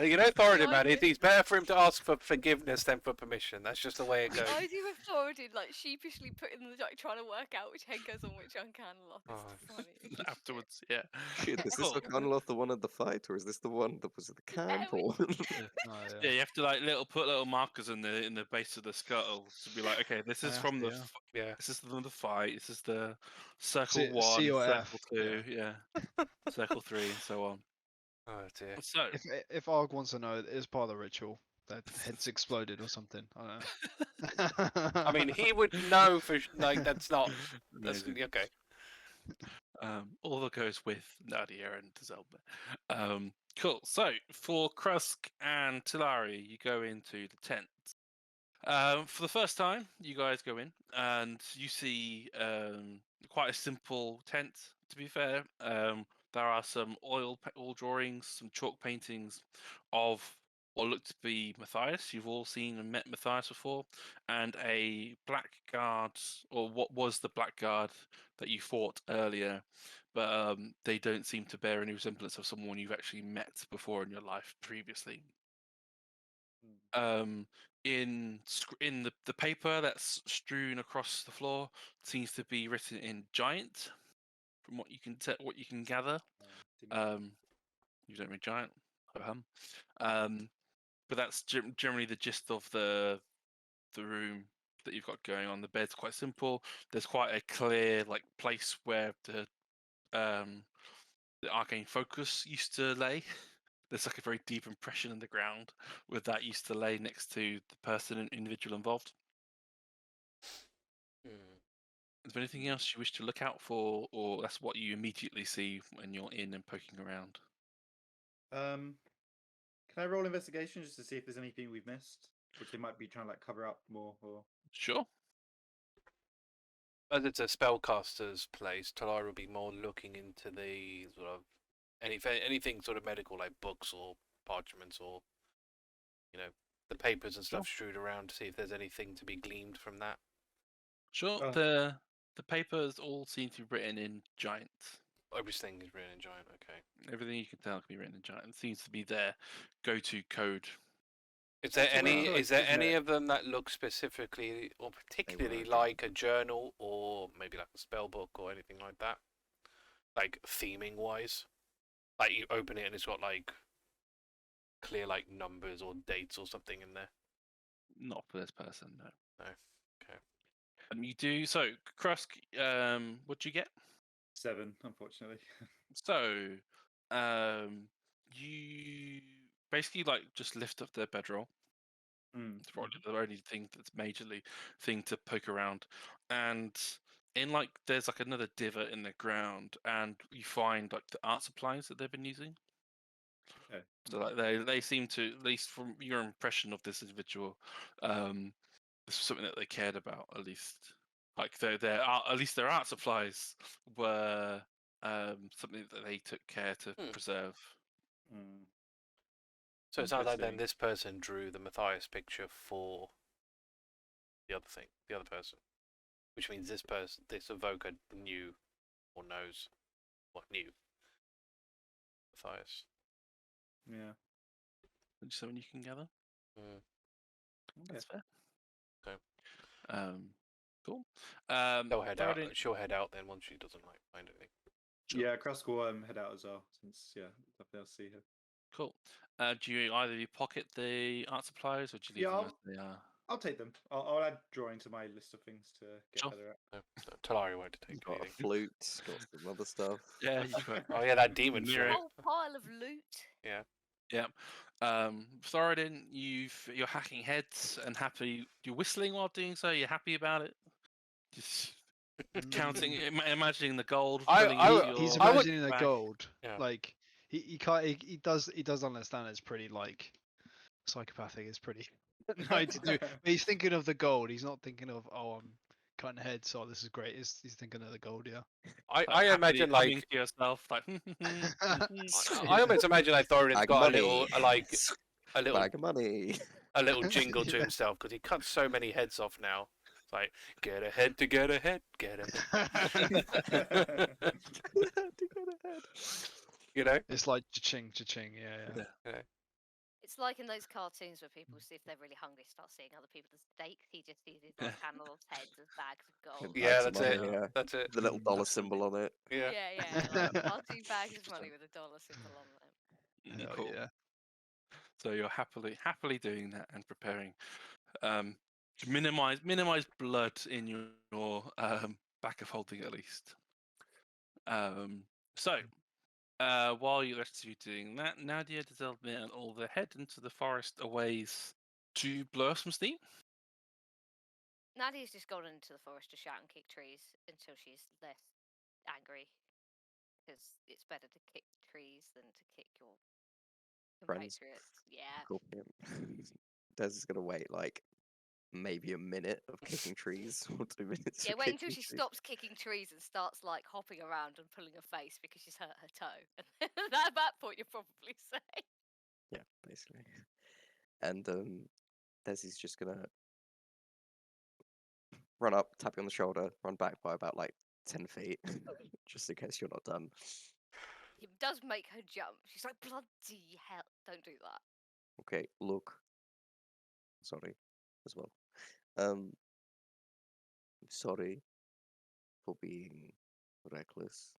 You know, Thoradin, man, Like it. it's better for him to ask for forgiveness than for permission. That's just the way it goes. I do with Thoradin, like sheepishly putting the like trying to work out which head goes on which uncanloth. It's Oh. funny. afterwards, yeah. Shit, is this Cool. Organoloth the one at the fight, or is this the one that was at the camp? we- Or Oh, Yeah, you have to like put little markers in the base of the skull to be like, okay, this is Yeah, from the yeah. Yeah. this is the fight. This is the circle C- 1, C or circle F, 2, yeah, circle 3, and so on. Oh dear. So if Arg wants to know, it is part of the ritual. That heads exploded or something. I don't know. I mean, he would know for like that's not. That's Amazing. okay. All that goes with Nadia and Deszeldmiir. Cool. So for Krusk and Talari, you go into the tent. For the first time, you guys go in and you see quite a simple tent. To be fair, there are some oil drawings, some chalk paintings of what look to be Matthias. You've all seen and met Matthias before, and a black guard, or what was the black guard that you fought earlier. But they don't seem to bear any resemblance of someone you've actually met before in your life previously. In the paper that's strewn across the floor seems to be written in giant, from what you can gather. You don't read giant, but that's generally the gist of the room that you've got going on. The bed's quite simple. There's quite a clear like place where the arcane focus used to lay. There's like a very deep impression in the ground where that used to lay next to the person and individual involved. Is there anything else you wish to look out for, or that's what you immediately see when you're in and poking around? Can I roll investigation just to see if there's anything we've missed, which they might be trying to like cover up more? Or Sure. As it's a spellcaster's place, Talari will be more looking into the sort of anything sort of medical, like books or parchments or the papers and stuff strewed around to see if there's anything to be gleaned from that. Sure. Oh. The papers all seem to be written in giant. Everything is written in giant. Okay. Everything you can tell can be written in giant. It seems to be their go-to code. Is there That's a any? weird Is there choice, isn't any it? of them that look specifically or particularly were, like a journal or maybe like a spell book or anything like that? Like theming wise, like you open it and it's got like clear like numbers or dates or something in there? Not for this person, no. No. Okay. You do so, Krusk. What'd you get? 7, unfortunately. So, you basically like just lift up their bedroll. It's probably the only thing that's majorly thing to poke around, and in like there's like another divot in the ground, and you find like the art supplies that they've been using. Okay. So like they seem to, at least from your impression of this individual, this was something that they cared about. At least like their art, at least their art supplies were something that they took care to preserve. Mm. So it sounds like then Interesting. this person drew the Matthias picture for the other thing, the other person, which means this evoker knew or knows what knew Matthias. Yeah. Just something you can gather. Mm. That's fair. Okay. Cool. She'll head out. Thoradin, She'll head out then once she doesn't like find anything. Sure. Yeah, Krusk will head out as well, since they'll see her. Cool. Do you either you pocket the art supplies or do you leave Yeah, them as they are? I'll take them. I'll add drawing to my list of things to get Sure. better at. No, so Talari won't take He's got a anything. flute, got some other stuff. Yeah, you got Oh yeah, that demon Mirror. flute. Whole pile of loot. Yeah. Yeah. Thoradin, you're hacking heads and happy. You're whistling while doing so. You're happy about it. Just counting, imagining the gold. He's I would- imagining the back. gold. Yeah. Like he can't. He does understand it's pretty like psychopathic. It's pretty nice to do. But he's thinking of the gold. He's not thinking of I'm cutting heads. So this is great. He's thinking of the gold. Yeah. I imagine happily like humming to yourself, like. I almost imagine like Thoradin's Bag got a money. little a little Bag of money. a little jingle to himself because he cuts so many heads off now. It's like get ahead to get ahead, get ahead. You know? It's like cha-ching, cha-ching. Yeah. It's like in those cartoons where people see if they're really hungry, start seeing other people as steak. He just sees these like animals' heads as bags of gold. Yeah, Bags of that's money, it. yeah. That's it. The little dollar symbol on it. Yeah. Yeah, like cartoon bags of money with a dollar symbol on them. Hell Cool. yeah. So you're happily doing that and preparing to minimize blood in your back of holding at least. So while you're actually doing that, Nadia, Deszeldmiir, and all the head into the forest a ways to blow off some steam. Nadia's just gone into the forest to shout and kick trees until she's less angry. Because it's better to kick trees than to kick your Friends. compatriots. Yeah. Cool. Yeah. Des is gonna wait like maybe a minute of kicking trees or 2 minutes. Yeah, of wait until kicking she trees. stops kicking trees and starts like hopping around and pulling her face because she's hurt her toe. And at that point, you'll probably say. Yeah, basically. And Desi's just gonna run up, tap you on the shoulder, run back by about like 10 feet, just in case you're not done. It does make her jump. She's like, bloody hell, don't do that. Okay, look. Sorry, as well. Sorry for being reckless,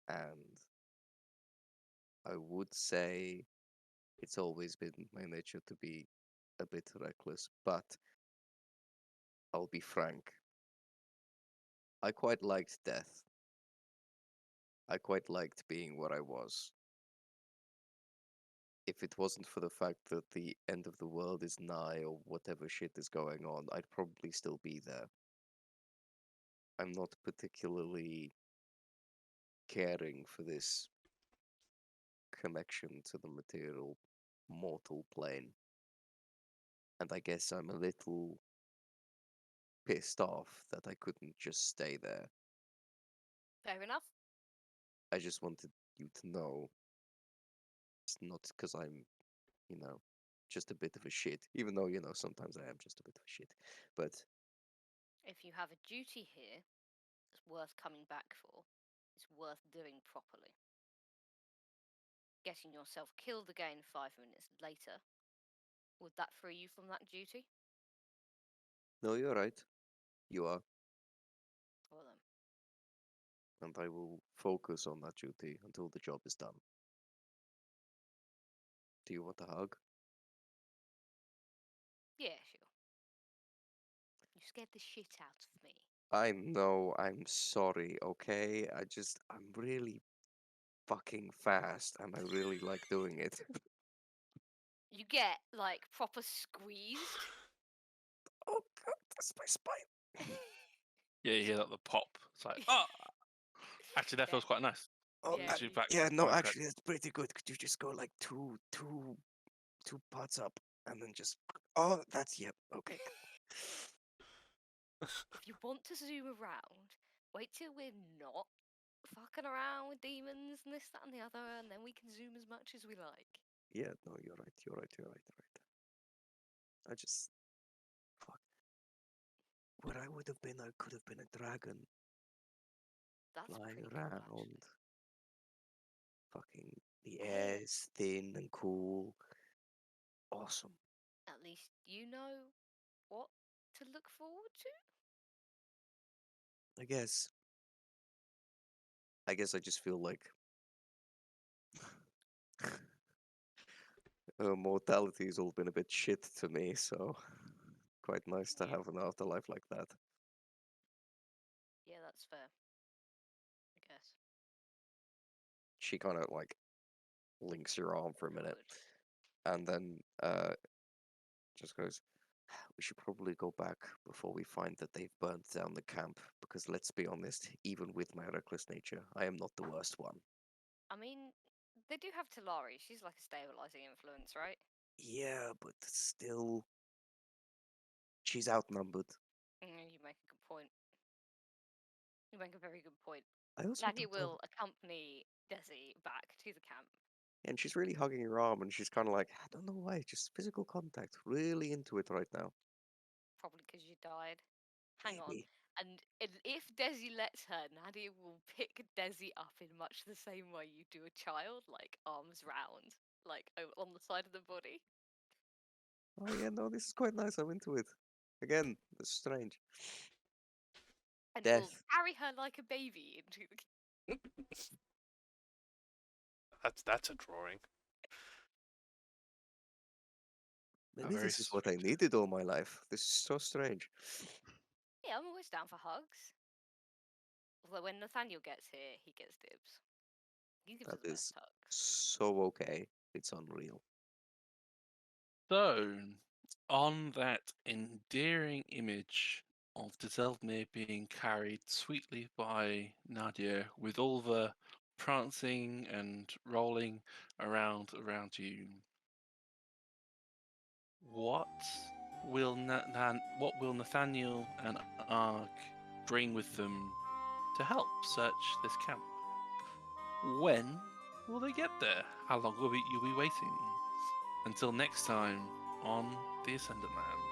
and I would say it's always been my nature to be a bit reckless, but I'll be frank. I quite liked death. I quite liked being where I was. If it wasn't for the fact that the end of the world is nigh or whatever shit is going on, I'd probably still be there. I'm not particularly caring for this connection to the material mortal plane. And I guess I'm a little pissed off that I couldn't just stay there. Fair enough. I just wanted you to know it's not because I'm, just a bit of a shit, even though, sometimes I am just a bit of a shit. But If you have a duty here that's worth coming back for, it's worth doing properly. Getting yourself killed again 5 minutes later, would that free you from that duty? no, you're right. You are. Well then. And I will focus on that duty until the job is done. Do you want a hug? Yeah, sure. You scared the shit out of me. I know, I'm sorry, okay? I'm really fucking fast and I really like doing it. You get, like, proper squeezed. Oh god, that's my spine. Yeah, you hear that the pop. It's like, oh, actually, that Yeah. feels quite nice. Oh, Yeah, Actually, you- back, yeah, no, back- actually, that's pretty good. Could you just go like two parts up and then just. Oh, that's yep. Okay. If you want to zoom around, wait till we're not fucking around with demons and this, that, and the other, and then we can zoom as much as we like. Yeah, no, you're right. You're right. You're right. You're right. I just. Fuck. Where I would have been, I could have been a dragon That's flying pretty cool, actually. around. Fucking. The Hey. air is thin and cool. Awesome. At least you know what to look forward to. I guess. I guess I just feel like. Mortality has all been a bit shit to me, so quite nice to Yeah. have an afterlife like that. Yeah, that's fair. I guess. She kind of like links your arm for a minute, Good. and then just goes, "We should probably go back before we find that they've burnt down the camp, because let's be honest, even with my reckless nature, I am not the worst one." I mean, they do have Talari. She's like a stabilizing influence, right? Yeah, but still, she's outnumbered. You make a good point. You make a very good point. I also Nadia don't know. will accompany Desi back to the camp. And she's really hugging your arm, and she's kind of like, I don't know why, just physical contact, really into it right now. Probably because you died. Hang on. Maybe. And if Desi lets her, Nadia will pick Desi up in much the same way you do a child, like arms round, like on the side of the body. Oh yeah, no, this is quite nice. I'm into it. Again, it's strange. And will Death. carry her like a baby into the. That's a drawing. Maybe very this is what I sweet. needed all my life. This is so strange. Yeah, I'm always down for hugs. Although when Nathaniel gets here, he gets dibs. He gives her That the is best hugs. so okay. It's unreal. So, on that endearing image of Deszeldmiir being carried sweetly by Nadia, with all the prancing and rolling around you, what will Nathaniel and Ark bring with them to help search this camp? When will they get there? How long will you be waiting? Until next time on the Ascendant Lands.